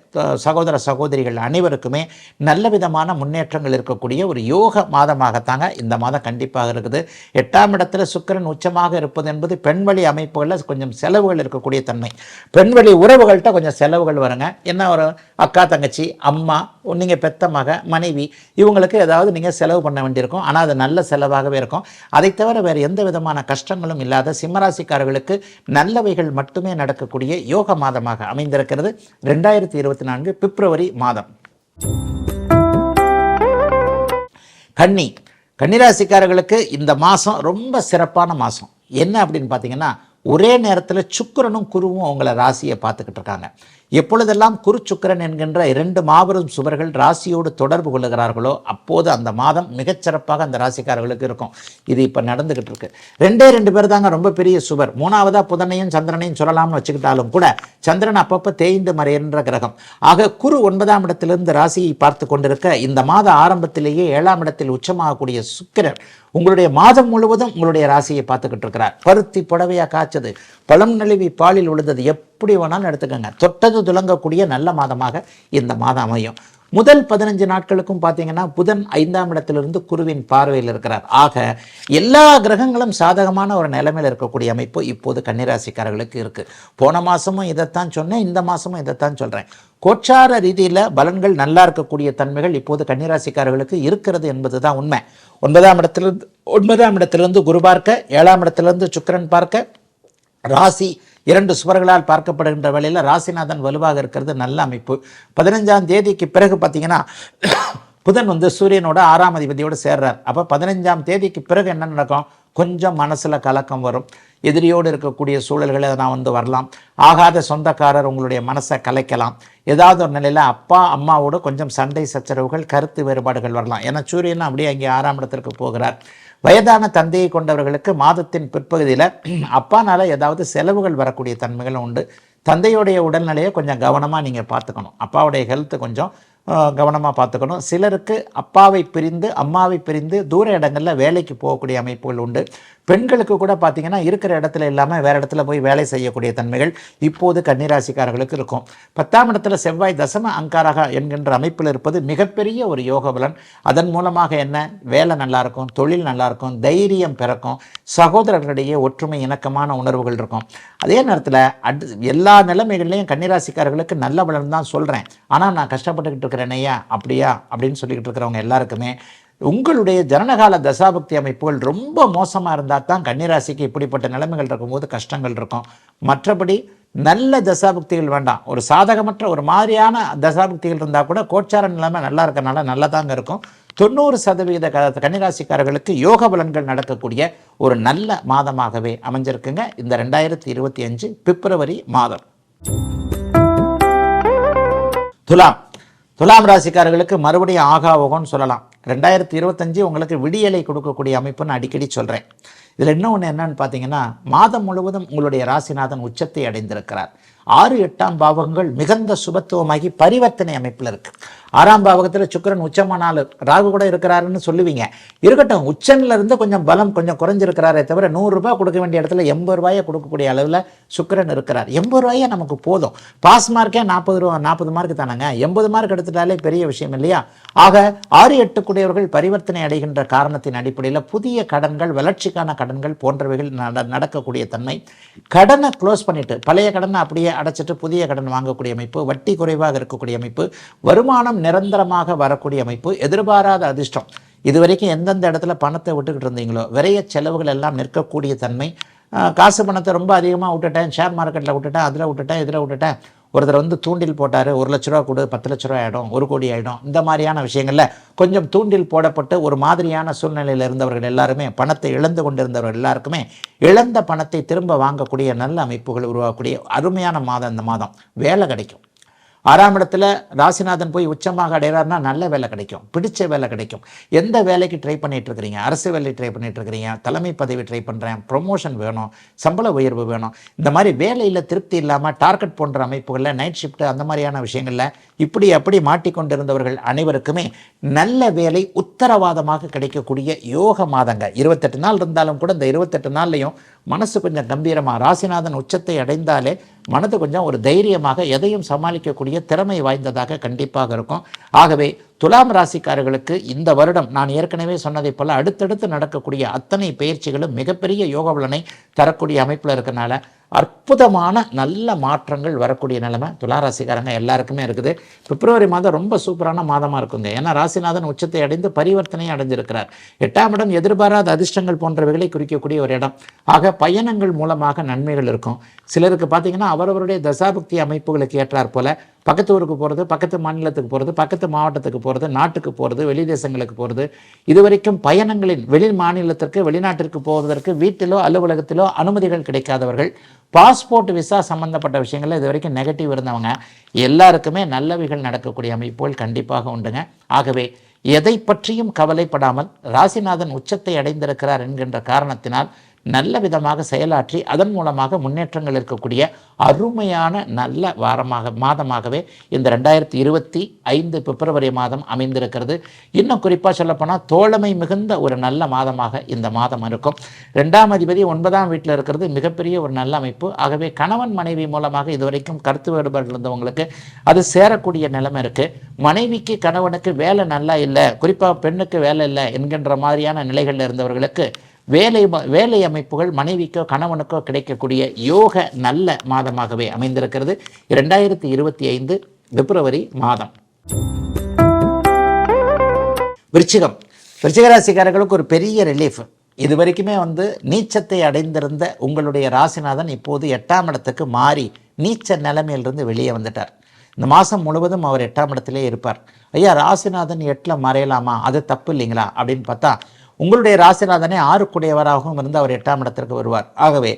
சகோதர சகோதரிகள் அனைவருக்குமே நல்ல விதமான முன்னேற்றங்கள் இருக்கக்கூடிய ஒரு யோக மாதமாகத்தாங்க இந்த மாதம் கண்டிப்பாக இருக்குது. 8ஆம் இடத்துல சுக்கிரன் உச்சமாக இருப்பது என்பது பெண்வழி அமைப்புகளில் கொஞ்சம் செலவுகள் இருக்கக்கூடிய தன்மை. பெண்வழி உறவுகள் உங்கள்கிட்ட கொஞ்சம் செலவுகள் வருங்க. என்ன ஒரு அக்கா தங்கச்சி அம்மா நீங்கள் பெத்த மக மனைவி இவங்களுக்கு ஏதாவது நீங்கள் செலவு பண்ண வேண்டியிருக்கும். ஆனால் அது நல்ல செலவாகவே இருக்கும். அதை தவிர வேறு எந்த விதமான கஷ்டங்களும் இல்லாத சிம்மராசிக்காரர்களுக்கு நல்லவைகள் மட்டுமே நடக்கக்கூடிய யோக மாதமாக அமைந்திருக்கிறது 2024 பிப்ரவரி மாதம். கன்னிராசிக்காரர்களுக்கு இந்த மாதம் ரொம்ப சிறப்பான மாதம். என்ன அப்படின்னு பார்த்தீங்கன்னா, ஒரே நேரத்தில் சுக்கிரனும் குருவும் அவங்கள ராசியை பார்த்துக்கிட்டு இருக்காங்க. எப்பொழுதெல்லாம் குரு சுக்கிரன் என்கின்ற 2 மாபெரும் சுவர்கள் ராசியோடு தொடர்பு கொள்ளுகிறார்களோ அப்போது அந்த மாதம் மிகச்சிறப்பாக அந்த ராசிக்காரர்களுக்கு இருக்கும். இது இப்போ நடந்துகிட்டு இருக்கு. 2 பேர் தாங்க ரொம்ப பெரிய சுவர். 3வதா புதனையும் சந்திரனையும் சொல்லலாம்னு வச்சுக்கிட்டாலும் கூட சந்திரன் அப்பப்போ தேய்ந்து மறைகின்ற கிரகம். ஆக குரு 9ஆம் இடத்திலிருந்து ராசியை பார்த்து கொண்டிருக்க இந்த மாத ஆரம்பத்திலேயே 7ஆம் இடத்தில் உச்சமாகக்கூடிய சுக்கிரன் உங்களுடைய மாதம் முழுவதும் உங்களுடைய ராசியை பார்த்துக்கிட்டு இருக்கிறார். பருத்தி புடவையா காய்ச்சது, பழம் நழுவி பாலில் விழுந்தது, எப்படி வேணாலும் எடுத்துக்கோங்க, தொட்டது துலங்கக்கூடிய நல்ல மாதமாக இந்த மாதம் அமையும். முதல் 15 நாட்களுக்கும் பார்த்தீங்கன்னா புதன் 5ஆம் இடத்திலிருந்து குருவின் பார்வையில் இருக்கிறார். ஆக எல்லா கிரகங்களும் சாதகமான ஒரு நிலைமையில் இருக்கக்கூடிய அமைப்பு இப்போது கன்னிராசிக்காரர்களுக்கு இருக்குது. போன மாதமும் இதைத்தான் சொன்னேன், இந்த மாதமும் இதைத்தான் சொல்கிறேன். கோச்சார ரீதியில் பலன்கள் நல்லா இருக்கக்கூடிய தன்மைகள் இப்போது கன்னிராசிக்காரர்களுக்கு இருக்கிறது என்பது தான் உண்மை. 9ஆம் இடத்திலிருந்து குரு பார்க்க, 7ஆம் இடத்திலிருந்து சுக்கிரன் பார்க்க, ராசி 2 சுவர்களால் பார்க்கப்படுகின்ற வேளையில் ராசிநாதன் வலுவாக இருக்கிறது நல்ல அமைப்பு. 15ஆம் தேதிக்கு பிறகு பார்த்தீங்கன்னா புதன் சூரியனோட 6ஆம் அதிபதியோடு சேர்றார். அப்போ 15ஆம் தேதிக்கு பிறகு என்ன நடக்கும்? கொஞ்சம் மனசில் கலக்கம் வரும். எதிரியோடு இருக்கக்கூடிய சூழல்களை நான் வரலாம். ஆகாத சொந்தக்காரர் உங்களுடைய மனசை கலைக்கலாம். ஏதாவது ஒரு நிலையில் அப்பா அம்மாவோடு கொஞ்சம் சண்டை சச்சரவுகள், கருத்து வேறுபாடுகள் வரலாம். ஏன்னா சூரியன் அப்படியே அங்கே 6ஆம் இடத்திற்கு போகிறார். வயதான தந்தையை கொண்டவர்களுக்கு மாதத்தின் பிற்பகுதியில் அப்பானால ஏதாவது செலவுகள் வரக்கூடிய தன்மைகளும் உண்டு. தந்தையுடைய உடல்நிலையை கொஞ்சம் கவனமாக நீங்கள் பார்த்துக்கணும். அப்பாவுடைய ஹெல்த்து கொஞ்சம் கவனமாக பார்த்துக்கணும். சிலருக்கு அப்பாவை பிரிந்து அம்மாவை பிரிந்து தூர இடங்களில் வேலைக்கு போகக்கூடிய அமைப்புகள் உண்டு. பெண்களுக்கு கூட பார்த்திங்கன்னா இருக்கிற இடத்துல இல்லாமல் வேறு இடத்துல போய் வேலை செய்யக்கூடிய தன்மைகள் இப்போது கன்னிராசிக்காரர்களுக்கு இருக்கும். 10ஆம் இடத்துல செவ்வாய் தசம அங்காரக என்கின்ற அமைப்பில் இருப்பது மிகப்பெரிய ஒரு யோக பலன். அதன் மூலமாக என்ன, வேலை நல்லாயிருக்கும், தொழில் நல்லாயிருக்கும், தைரியம் பிறக்கும், சகோதரர்களிடையே ஒற்றுமை இணக்கமான உணர்வுகள் இருக்கும். அதே நேரத்தில் எல்லா நிலைமைகள்லையும் கன்னிராசிக்காரர்களுக்கு நல்ல பலன் தான் சொல்கிறேன். ஆனால் நான் கஷ்டப்பட்டுக்கிட்டு இருக்கிறேனையா அப்படியா அப்படின்னு சொல்லிக்கிட்டு இருக்கிறவங்க எல்லாருக்குமே உங்களுடைய ஜனனகால தசாபக்தி அமைப்புகள் ரொம்ப மோசமாக இருந்தால் தான் கன்னிராசிக்கு இப்படிப்பட்ட நிலைமைகள் இருக்கும்போது கஷ்டங்கள் இருக்கும். மற்றபடி நல்ல தசாபக்திகள் வேண்டாம். ஒரு சாதகமற்ற ஒரு மாதிரியான தசாபக்திகள் இருந்தால் கூட கோச்சார நிலைமை நல்லா இருக்கனால நல்லா தாங்க இருக்கும். 90% கன்னிராசிக்காரர்களுக்கு யோக பலன்கள் நடக்கக்கூடிய ஒரு நல்ல மாதமாகவே அமைஞ்சிருக்குங்க இந்த 2025 பிப்ரவரி மாதம். துலாம் ராசிக்காரர்களுக்கு மறுபடியும் ஆகாவோகம்னு சொல்லலாம். 2025 உங்களுக்கு விடியலை கொடுக்கக்கூடிய அமைப்புன்னு அடிக்கடி சொல்கிறேன். இதில் இன்னொன்று என்னன்னு பார்த்தீங்கன்னா, மாதம் முழுவதும் உங்களுடைய ராசிநாதன் உச்சத்தை அடைந்திருக்கிறார். 6, 8ஆம் பாவகங்கள் மிகுந்த சுபத்துவமாகி பரிவர்த்தனை அமைப்பில் இருக்குது. 6ஆம் பாவகத்தில் சுக்கிரன் உச்சமானாலு ராகு கூட இருக்கிறாருன்னு சொல்லுவீங்க. இருக்கட்டும், உச்சனிலிருந்து கொஞ்சம் பலம் கொஞ்சம் குறைஞ்சிருக்கிறாரே தவிர 100 ரூபாய் கொடுக்க வேண்டிய இடத்துல 80 ரூபாயை கொடுக்கக்கூடிய அளவில் சுக்கிரன் இருக்கிறார். 80 ரூபாயே நமக்கு போதும். பாஸ் மார்க்கே 40 மார்க் தானங்க. 80 மார்க் எடுத்துட்டாலே பெரிய விஷயம் இல்லையா? ஆக 6, 8 கூடியவர்கள் பரிவர்த்தனை அடைகின்ற காரணத்தின் அடிப்படையில் புதிய கடன்கள், வளர்ச்சிக்கான கடன்கள் போன்றவைகள் நடக்கக்கூடிய தன்மை. கடனை க்ளோஸ் பண்ணிட்டு பழைய கடனை அப்படியே அடைச்சிட்டு புதிய கடன் வாங்கக்கூடிய அமைப்பு, வட்டி குறைவாக இருக்கக்கூடிய அமைப்பு, வருமானம் நிரந்தரமாக வரக்கூடிய அமைப்பு, எதிர்பாராத அதிர்ஷ்டம். இதுவரைக்கும் எந்தெந்த இடத்துல பணத்தை விட்டுக்கிட்டு இருந்தீங்களோ விரைய செலவுகள் எல்லாம் நிற்கக்கூடிய தன்மை. காசு பணத்தை ரொம்ப அதிகமாக விட்டுட்டேன், ஷேர் மார்க்கெட்டில் விட்டுட்டேன், அதில் விட்டுட்டேன், இதில் விட்டுட்டேன். ஒருத்தர் தூண்டில் போட்டார், 1 லட்ச ரூபா கொடு 10 லட்ச ரூபா ஆகிடும், 1 கோடி ஆகிடும். இந்த மாதிரியான விஷயங்களில் கொஞ்சம் தூண்டில் போடப்பட்டு ஒரு மாதிரியான சூழ்நிலையில் இருந்தவர்கள் எல்லாருமே, பணத்தை இழந்து கொண்டிருந்தவர்கள் எல்லாருக்குமே இழந்த பணத்தை திரும்ப வாங்கக்கூடிய நல்ல அமைப்புகள் உருவாக்கக்கூடிய அருமையான மாதம் இந்த மாதம். வேலை கிடைக்கும். 6ஆம் இடத்துல ராசிநாதன் போய் உச்சமாக அடைகிறாருன்னா நல்ல வேலை கிடைக்கும், பிடிச்ச வேலை கிடைக்கும். எந்த வேலைக்கு ட்ரை பண்ணிட்டு இருக்கிறீங்க? அரசு வேலை ட்ரை பண்ணிட்டு இருக்கிறீங்க, தலைமை பதவி ட்ரை பண்ணுறேன், ப்ரொமோஷன் வேணும், சம்பள உயர்வு வேணும், இந்த மாதிரி வேலையில் திருப்தி இல்லாமல் டார்கெட் போன்ற அமைப்புகளில் நைட் ஷிஃப்ட் அந்த மாதிரியான விஷயங்களில் இப்படி அப்படி மாட்டிக்கொண்டிருந்தவர்கள் அனைவருக்குமே நல்ல வேலை உத்தரவாதமாக கிடைக்கக்கூடிய யோக மாதங்க. 28 நாள் இருந்தாலும் கூட இந்த 28 நாள்லையும் மனசு கொஞ்சம் கம்பீரமாக, ராசிநாதன் உச்சத்தை அடைந்தாலே மனது கொஞ்சம் ஒரு தைரியமாக எதையும் சமாளிக்கக்கூடிய திறமை வாய்ந்ததாக கண்டிப்பாக இருக்கும். ஆகவே துலாம் ராசிக்காரர்களுக்கு இந்த வருடம் நான் ஏற்கனவே சொன்னதைப் போல அடுத்தடுத்து நடக்கக்கூடிய அத்தனை பயிற்சிகளும் மிகப்பெரிய யோக பலனை தரக்கூடிய அமைப்பில் இருக்கனால அற்புதமான நல்ல மாற்றங்கள் வரக்கூடிய நிலைமை துளாராசிக்காரங்க எல்லாருக்குமே இருக்குது. பிப்ரவரி மாதம் ரொம்ப சூப்பரான மாதமாக இருக்குங்க. ஏன்னா ராசிநாதன் உச்சத்தை அடைந்து பரிவர்த்தனை அடைஞ்சிருக்கிறார். 8ஆம் இடம் எதிர்பாராத அதிர்ஷ்டங்கள் போன்றவைகளை குறிக்கக்கூடிய ஒரு இடம். ஆக பயணங்கள் மூலமாக நன்மைகள் இருக்கும். சிலருக்கு பார்த்தீங்கன்னா அவரவருடைய தசாபக்தி அமைப்புகளுக்கு ஏற்றாற் போல பக்கத்து ஊருக்கு போகிறது, பக்கத்து மாநிலத்துக்கு போகிறது, பக்கத்து மாவட்டத்துக்கு போகிறது, நாட்டுக்கு போகிறது, வெளி தேசங்களுக்கு போகிறது, இதுவரைக்கும் பயணங்களில் வெளி மாநிலத்திற்கு வெளிநாட்டிற்கு போவதற்கு வீட்டிலோ அலுவலகத்திலோ அனுமதிகள் கிடைக்காதவர்கள், பாஸ்போர்ட் விசா சம்பந்தப்பட்ட விஷயங்களில் இது வரைக்கும் நெகட்டிவ் இருந்தவங்க எல்லாருக்குமே நல்லவைகள் நடக்கக்கூடிய அமைப்புகள் கண்டிப்பாக உண்டுங்க. ஆகவே எதை பற்றியும் கவலைப்படாமல் ராசிநாதன் உச்சத்தை அடைந்திருக்கிறார் என்கின்ற காரணத்தினால் நல்ல விதமாக செயலாற்றி அதன் மூலமாக முன்னேற்றங்கள் இருக்கக்கூடிய அருமையான நல்ல மாதமாகவே இந்த 2025 பிப்ரவரி மாதம் அமைந்திருக்கிறது. இன்னும் குறிப்பாக சொல்லப்போனால் தோழமை மிகுந்த ஒரு நல்ல மாதமாக இந்த மாதம் இருக்கும். 2ஆம் அதிபதி 9ஆம் வீட்டில் இருக்கிறது மிகப்பெரிய ஒரு நல்ல அமைப்பு. ஆகவே கணவன் மனைவி மூலமாக இதுவரைக்கும் கருத்து வேறுபாடு இருந்தவங்களுக்கு அது சேரக்கூடிய நிலைமை இருக்குது. மனைவிக்கு கணவனுக்கு வேலை நல்லா இல்லை, குறிப்பாக பெண்ணுக்கு வேலை இல்லை என்கின்ற மாதிரியான நிலைகளில் இருந்தவர்களுக்கு வேலை அமைப்புகள் மனைவிக்கோ கணவனுக்கோ கிடைக்கக்கூடிய யோக நல்ல மாதமாகவே அமைந்திருக்கிறது 2025 பிப்ரவரி மாதம். விருச்சிகராசிக்காரர்களுக்கு ஒரு பெரிய ரிலீஃப். இது வரைக்குமே நீச்சத்தை அடைந்திருந்த உங்களுடைய ராசிநாதன் இப்போது 8ஆம் இடத்துக்கு மாறி நீச்ச நிலைமையிலிருந்து வெளியே வந்துட்டார். இந்த மாதம் முழுவதும் அவர் 8ஆம் இடத்திலே இருப்பார். ஐயா, ராசிநாதன் 8ல் மறையலாமா, அது தப்பு இல்லைங்களா அப்படின்னு பார்த்தா உங்களுடைய ராசிநாதனே 6க்குடையவராகவும் இருந்து அவர் 8ஆம் இடத்திற்கு வருவார். ஆகவே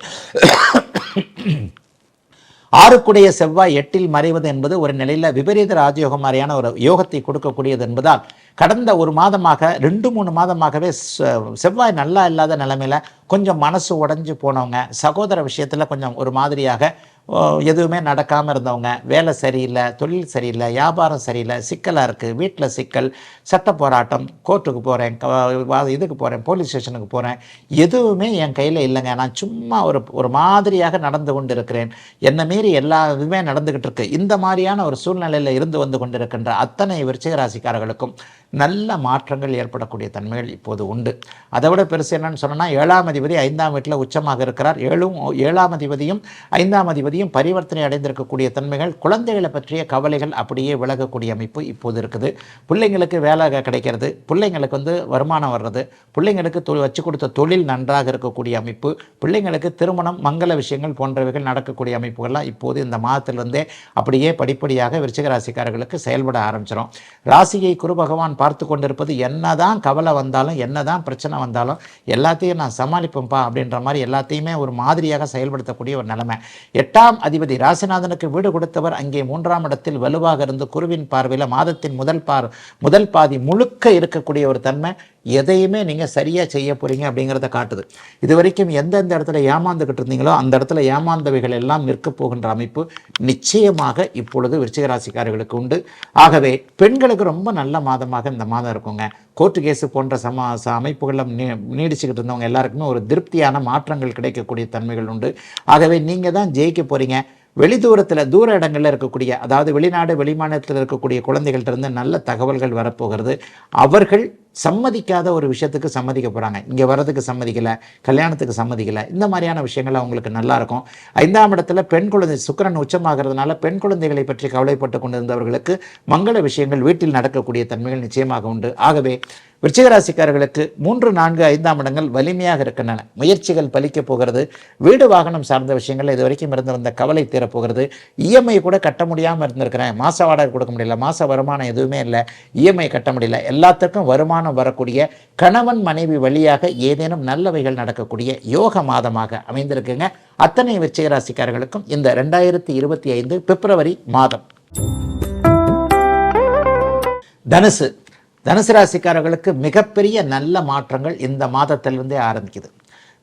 6க்குடைய செவ்வாய் 8ல் மறைவது என்பது ஒரு நிலையில் விபரீத ராஜயோகம் மாதிரியான ஒரு யோகத்தை கொடுக்கக்கூடியது என்பதால் கடந்த ஒரு மாதமாக 2-3 மாதமாகவே செவ்வாய் நல்லா இல்லாத நிலைமையில் கொஞ்சம் மனசு உடைஞ்சு போனவங்க, சகோதர விஷயத்தில் கொஞ்சம் ஒரு மாதிரியாக எதுவுமே நடக்காமல் இருந்தவங்க, வேலை சரியில்லை, தொழில் சரியில்லை, வியாபாரம் சரியில்லை, சிக்கலாக இருக்குது, வீட்டில் சிக்கல், சட்ட போராட்டம், கோர்ட்டுக்கு போகிறேன், இதுக்கு போகிறேன், போலீஸ் ஸ்டேஷனுக்கு போகிறேன், எதுவுமே என் கையில் இல்லைங்க, நான் சும்மா ஒரு மாதிரியாக நடந்து கொண்டு இருக்கிறேன், என்னை மீறி எல்லா இதுவுமே நடந்துக்கிட்டு இருக்கு. இந்த மாதிரியான ஒரு சூழ்நிலையில் இருந்து வந்து கொண்டிருக்கின்ற அத்தனை விருச்சிக ராசிக்காரர்களுக்கும் நல்ல மாற்றங்கள் ஏற்படக்கூடிய தன்மைகள் இப்போது உண்டு. அதை விட பெருசு என்னன்னு சொன்னால் 7ஆம் அதிபதி 5ஆம் வீட்டில் உச்சமாக இருக்கிறார். 7ஆம் அதிபதியும் 5ஆம் அதிபதியும் பரிவர்த்தனை அடைந்திருக்கக்கூடிய தன்மைகள், குழந்தைகளை பற்றிய கவலைகள் அப்படியே விலகக்கூடிய அமைப்பு இப்போது இருக்குது. பிள்ளைங்களுக்கு வேலை கிடைக்கிறது, பிள்ளைங்களுக்கு வருமானம் வர்றது, பிள்ளைங்களுக்கு வச்சு கொடுத்த தொழில் நன்றாக இருக்கக்கூடிய அமைப்பு, பிள்ளைங்களுக்கு திருமணம், மங்கள விஷயங்கள் போன்றவைகள் நடக்கக்கூடிய அமைப்புகள்லாம் இப்போது இந்த மாதத்திலிருந்தே அப்படியே படிப்படியாக விருச்சிக ராசிக்காரர்களுக்கு செயல்பட ஆரம்பிச்சிடும். ராசியை குரு பகவான் பார்த்து கொண்டிருப்பது என்னதான் கவலை வந்தாலும் என்னதான் பிரச்சனை வந்தாலும் எல்லாத்தையும் நான் சமாளிப்பேன்ப்பா அப்படின்ற மாதிரி எல்லாத்தையுமே ஒரு மாதிரியாக செயல்படுத்தக்கூடிய ஒரு நிலைமை. 8ஆம் அதிபதி ராசிநாதனுக்கு வீடு கொடுத்தவர் அங்கே 3ஆம் இடத்தில் வலுவாக இருந்து குருவின் பார்வையில் மாதத்தின் முதல் பாதி முழுக்க இருக்கக்கூடிய ஒரு தன்மை. எதையுமே நீங்கள் சரியாக செய்ய போகிறீங்க அப்படிங்கிறத காட்டுது. இது வரைக்கும் எந்தெந்த இடத்துல ஏமாந்துக்கிட்டு இருந்தீங்களோ அந்த இடத்துல ஏமாந்தவைகள் எல்லாம் நிற்க போகின்ற அமைப்பு நிச்சயமாக இப்பொழுது விருச்சிக ராசிக்காரர்களுக்கு உண்டு. ஆகவே பெண்களுக்கு ரொம்ப நல்ல மாதமாக இந்த மாதம் இருக்குங்க. கோர்ட்டு கேஸு போன்ற அமைப்புகளில் நீடிச்சுக்கிட்டு இருந்தவங்க எல்லாருக்குமே ஒரு திருப்தியான மாற்றங்கள் கிடைக்கக்கூடிய தன்மைகள் உண்டு. ஆகவே நீங்கள் தான் ஜெயிக்க போகிறீங்க. வெளிதூரத்தில் தூர இடங்களில் இருக்கக்கூடிய, அதாவது வெளிநாடு வெளிமாநிலத்தில் இருக்கக்கூடிய குழந்தைகள்கிட்ட நல்ல தகவல்கள் வரப்போகிறது. அவர்கள் சம்மதிக்காத ஒரு விஷயத்துக்கு சம்மதிக்க போகிறாங்க. இங்கே வர்றதுக்கு சம்மதிக்கலை, கல்யாணத்துக்கு சம்மதிக்கலை, இந்த மாதிரியான விஷயங்கள் அவங்களுக்கு நல்லாயிருக்கும். 5ஆம் இடத்துல பெண் குழந்தை சுக்கிரன் உச்சமாகிறதுனால பெண் குழந்தைகளை பற்றி கவலைப்பட்டு கொண்டிருந்தவர்களுக்கு மங்கள விஷயங்கள் வீட்டில் நடக்கக்கூடிய தன்மைகள் நிச்சயமாக உண்டு. ஆகவே விருச்சிக ராசிக்காரர்களுக்கு 3, 4, 5ஆம் இடங்கள் வலிமையாக இருக்கின்றன. முயற்சிகள் பலிக்கப் போகிறது. வீடு வாகனம் சார்ந்த விஷயங்கள் இது வரைக்கும் இருந்திருந்த கவலை தீரப்போகிறது. இஎம்ஐ கூட கட்ட முடியாமல் இருந்திருக்கிறேன், மாத வாடகை கொடுக்க முடியல, மாத வருமானம் எதுவுமே இல்லை, இஎம்ஐ கட்ட முடியல, எல்லாத்துக்கும் வருமானம் வரக்கூடிய கணவன் மனைவி வழியாக ஏதேனும் நல்லவைகள் நடக்கக்கூடிய யோக மாதமாக அமைந்திருக்குங்க. அத்தனை விருச்சிக ராசிக்காரர்களுக்கும் இந்த 2025 பிப்ரவரி மாதம். தனுசு ராசிக்காரர்களுக்கு மிகப்பெரிய நல்ல மாற்றங்கள் இந்த மாதத்திலிருந்தே ஆரம்பிக்குது.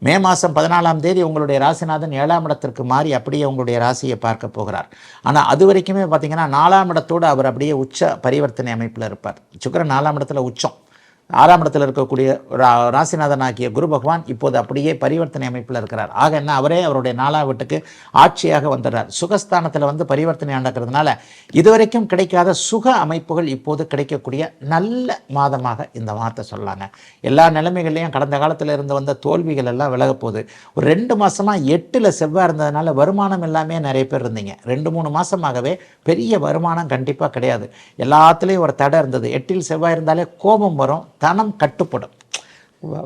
மே மாதம் 14ஆம் தேதி உங்களுடைய ராசிநாதன் 7ஆம் இடத்திற்கு மாறி அப்படியே உங்களுடைய ராசியை பார்க்க போகிறார். ஆனால் அது வரைக்குமே பார்த்தீங்கன்னா 4ஆம் இடத்தோடு அவர் அப்படியே உச்ச பரிவர்த்தனை அமைப்பில் இருப்பார். சுக்கிரன் 4ஆம் இடத்துல உச்சம். 6ஆம் இடத்தில் இருக்கக்கூடிய ராசிநாதன் ஆகிய குரு பகவான் இப்போது அப்படியே பரிவர்த்தனை அமைப்பில் இருக்கிறார். ஆக என்ன, அவரே அவருடைய 4ஆம் வீட்டுக்கு ஆட்சியாக வந்துடுறார். சுகஸ்தானத்தில் வந்து பரிவர்த்தனை நடக்கிறதுனால இதுவரைக்கும் கிடைக்காத சுக அமைப்புகள் இப்போது கிடைக்கக்கூடிய நல்ல மாதமாக இந்த மாதத்தை சொல்லலாங்க. எல்லா நிலைமைகள்லையும் கடந்த காலத்தில் இருந்து வந்த தோல்விகள் எல்லாம் விலக போகுது. ஒரு 2 மாதமாக 8ல் செவ்வாய் இருந்ததுனால வருமானம் எல்லாமே நிறைய பேர் இருந்தீங்க. 2-3 மாதமாகவே பெரிய வருமானம் கண்டிப்பாக கிடையாது. எல்லாத்துலேயும் ஒரு தடை இருந்தது. 8ல் செவ்வாய் இருந்தாலே கோபம் வரும், தனம் கட்டுப்படும்.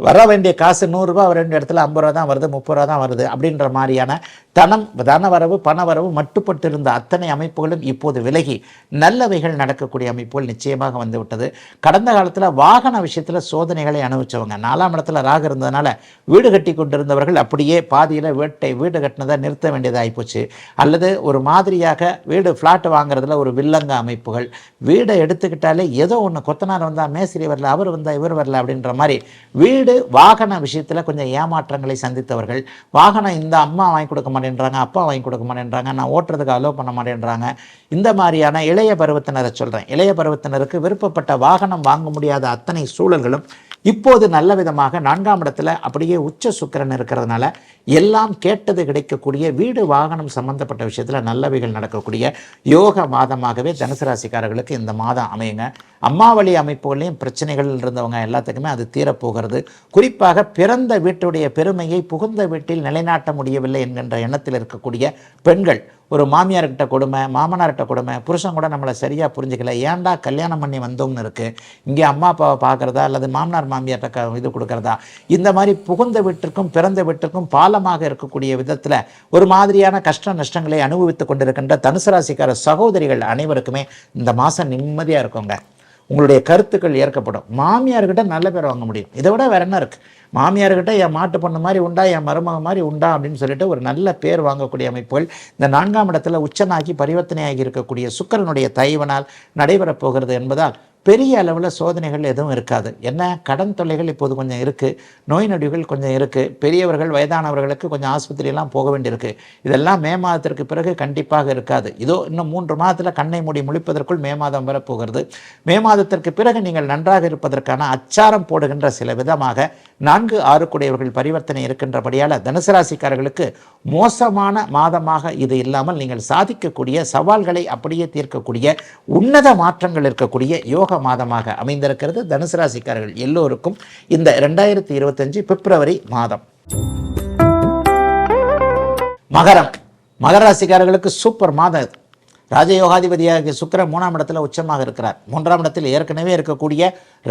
வர வேண்டிய காசு 100 ரூபா, வர வேண்டிய இடத்துல 50 ரூபா தான் வருது, 30 ரூபா தான் வருது அப்படின்ற மாதிரியான தன வரவு பண வரவு மட்டுப்பட்டு இருந்த அத்தனை அமைப்புகளும் இப்போது விலகி நல்லவைகள் நடக்கக்கூடிய அமைப்புகள் நிச்சயமாக வந்து விட்டது. கடந்த காலத்தில் வாகன விஷயத்தில் சோதனைகளை அனுபவிச்சவங்க, 4ஆம் இடத்துல ராகு இருந்ததுனால வீடு கட்டி கொண்டிருந்தவர்கள் அப்படியே பாதியில் வீடு கட்டினதை நிறுத்த வேண்டியதாக ஆகிப்போச்சு. அல்லது ஒரு மாதிரியாக வீடு ஃப்ளாட் வாங்குறதுல ஒரு வில்லங்க அமைப்புகள், வீடை எடுத்துக்கிட்டாலே ஏதோ ஒன்று கொத்தனார் வந்தால் மேஸ்திரி வரல, அவர் வந்தால் இவர் வரல அப்படின்ற மாதிரி வீடு வாகன விஷயத்தில் கொஞ்சம் ஏமாற்றங்களை சந்தித்தவர்கள், வாகனம் இந்த அம்மா வாங்கி கொடுக்க மாட்டேன்றாங்க, அப்பா வாங்கி கொடுக்க மாட்டேன்றாங்க, நான் ஓட்டுறதுக்கு அலோவ் பண்ண மாட்டேன்றாங்க, இந்த மாதிரியான இளைய பருவத்தினரை சொல்கிறேன். இளைய பருவத்தினருக்கு விருப்பப்பட்ட வாகனம் வாங்க முடியாத அத்தனை சூழல்களும் இப்போது நல்ல விதமாக 4ஆம் இடத்துல அப்படியே உச்ச சுக்கிரன் இருக்கிறதுனால எல்லாம் கேட்டது கிடைக்கக்கூடிய வீடு வாகனம் சம்பந்தப்பட்ட விஷயத்தில் நல்லவைகள் நடக்கக்கூடிய யோக மாதமாகவே தனுசு ராசிக்காரர்களுக்கு இந்த மாதம் அமையுங்க. அம்மா வழி அமைப்புகளையும் பிரச்சனைகள் இருந்தவங்க எல்லாத்துக்குமே அது தீரப்போகிறது. குறிப்பாக பிறந்த வீட்டுடைய பெருமையை புகுந்த வீட்டில் நிலைநாட்ட முடியவில்லை என்கின்ற எண்ணத்தில் இருக்கக்கூடிய பெண்கள், ஒரு மாமியார்கிட்ட கொடுமை, மாமனார்கிட்ட கொடுமை, புருஷன் கூட நம்மளை சரியாக புரிஞ்சுக்கல, ஏன்டா கல்யாணம் பண்ணி வந்தோம்னு இருக்குது, இங்கே அம்மா அப்பாவை பார்க்குறதா அல்லது மாமனார் மாமியார்கிட்ட இது கொடுக்குறதா, இந்த மாதிரி புகுந்த வீட்டிற்கும் பிறந்த வீட்டிற்கும் பாலமாக இருக்கக்கூடிய விதத்தில் ஒரு மாதிரியான கஷ்ட நஷ்டங்களை அனுபவித்து கொண்டிருக்கின்ற தனுசு ராசிக்கார சகோதரிகள் அனைவருக்குமே இந்த மாதம் நிம்மதியாக இருக்குங்க. உங்களுடைய கருத்துக்கள் ஏற்கப்படும். மாமியார்கிட்ட நல்ல பேர் வாங்க முடியும். இதை விட வேற என்ன இருக்குது? மாமியார்கிட்ட என் மாட்டு பொண்ணு மாதிரி உண்டா, என் மருமக மாதிரி உண்டா அப்படின்னு சொல்லிட்டு ஒரு நல்ல பேர் வாங்கக்கூடிய அமைப்புகள் இந்த 4ஆம் இடத்துல உச்சனாகி பரிவர்த்தனையாகி இருக்கக்கூடிய சுக்கிரனுடைய தயவினால் நடைபெறப் போகிறது என்பதால் பெரிய அளவில் சோதனைகள் எதுவும் இருக்காது. என்ன, கடன் தொல்லைகள் இப்போது கொஞ்சம் இருக்குது, நோய் நொடிகள் கொஞ்சம் இருக்குது, பெரியவர்கள் வயதானவர்களுக்கு கொஞ்சம் ஆஸ்பத்திரியெல்லாம் போக வேண்டியிருக்கு. இதெல்லாம் மே மாதத்திற்கு பிறகு கண்டிப்பாக இருக்காது. இதோ இன்னும் 3 மாதத்தில் கண்ணை மூடி முழிப்பதற்குள் மே மாதம் வரப்போகிறது. மே மாதத்திற்கு பிறகு நீங்கள் நன்றாக இருப்பதற்கான அச்சாரம் போடுகின்ற சில விதமாக 4-6 கூடியவர்கள் பரிவர்த்தனை இருக்கின்றபடியால் தனுசு ராசிக்காரர்களுக்கு மோசமான மாதமாக இது இல்லாமல் நீங்கள் சாதிக்கக்கூடிய சவால்களை அப்படியே தீர்க்கக்கூடிய உன்னத மாற்றங்கள் இருக்கக்கூடிய யோக மாதமாக அமைந்திருக்கிறது. தனுசு ராசிக்காரர்கள் எல்லோருக்கும் இந்த 2025 பிப்ரவரி மாதம். மகர ராசிக்காரர்களுக்கு சூப்பர் மாதம். ராஜயோகாதிபதியாக சுக்கிரன் 3ஆம் இடத்துல உச்சமாக இருக்கிறார். 3ஆம் இடத்தில் ஏற்கனவே இருக்கக்கூடிய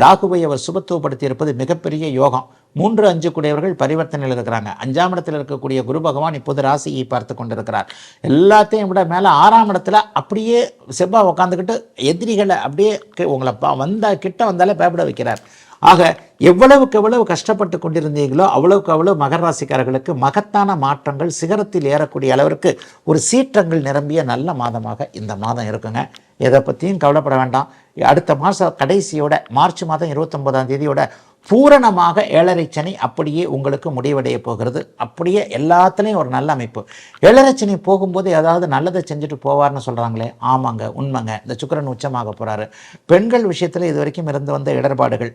ராகுவை அவர் சுபத்துவப்படுத்தி இருப்பது மிகப்பெரிய யோகம். 3-5 கூடியவர்கள் பரிவர்த்தனையில் இருக்கிறாங்க. 5ஆம் இடத்தில் இருக்கக்கூடிய குரு பகவான் இப்போது ராசியை பார்த்து கொண்டிருக்கிறார். எல்லாத்தையும் விட மேலே 6ஆம் இடத்துல அப்படியே செவ்வாய் உட்காந்துக்கிட்டு எதிரிகளை அப்படியே உங்களை கிட்ட வந்தாலே பயப்பட வைக்கிறார். ஆக எவ்வளவுக்கு எவ்வளவு கஷ்டப்பட்டு கொண்டிருந்தீங்களோ அவ்வளவுக்கு அவ்வளவு மகர ராசிக்காரர்களுக்கு மகத்தான மாற்றங்கள், சிகரத்தில் ஏறக்கூடிய அளவிற்கு ஒரு சீற்றங்கள் நிரம்பிய நல்ல மாதமாக இந்த மாதம் இருக்குங்க. எதை பற்றியும் கவலைப்பட வேண்டாம். அடுத்த மாதம் கடைசியோட மார்ச் மாதம் 29ஆம் தேதியோட பூரணமாக 7.5 சனி அப்படியே உங்களுக்கு முடிவடைய போகிறது. அப்படியே எல்லாத்துலேயும் ஒரு நல்ல அமைப்பு. 7.5 சனி போகும்போது ஏதாவது நல்லதை செஞ்சுட்டு போவார்னு சொல்கிறாங்களே, ஆமாங்க, உண்மைங்க. இந்த சுக்கிரன் உச்சமாக போகிறாரு. பெண்கள் விஷயத்தில் இது வரைக்கும் இருந்து வந்த இடர்பாடுகள்,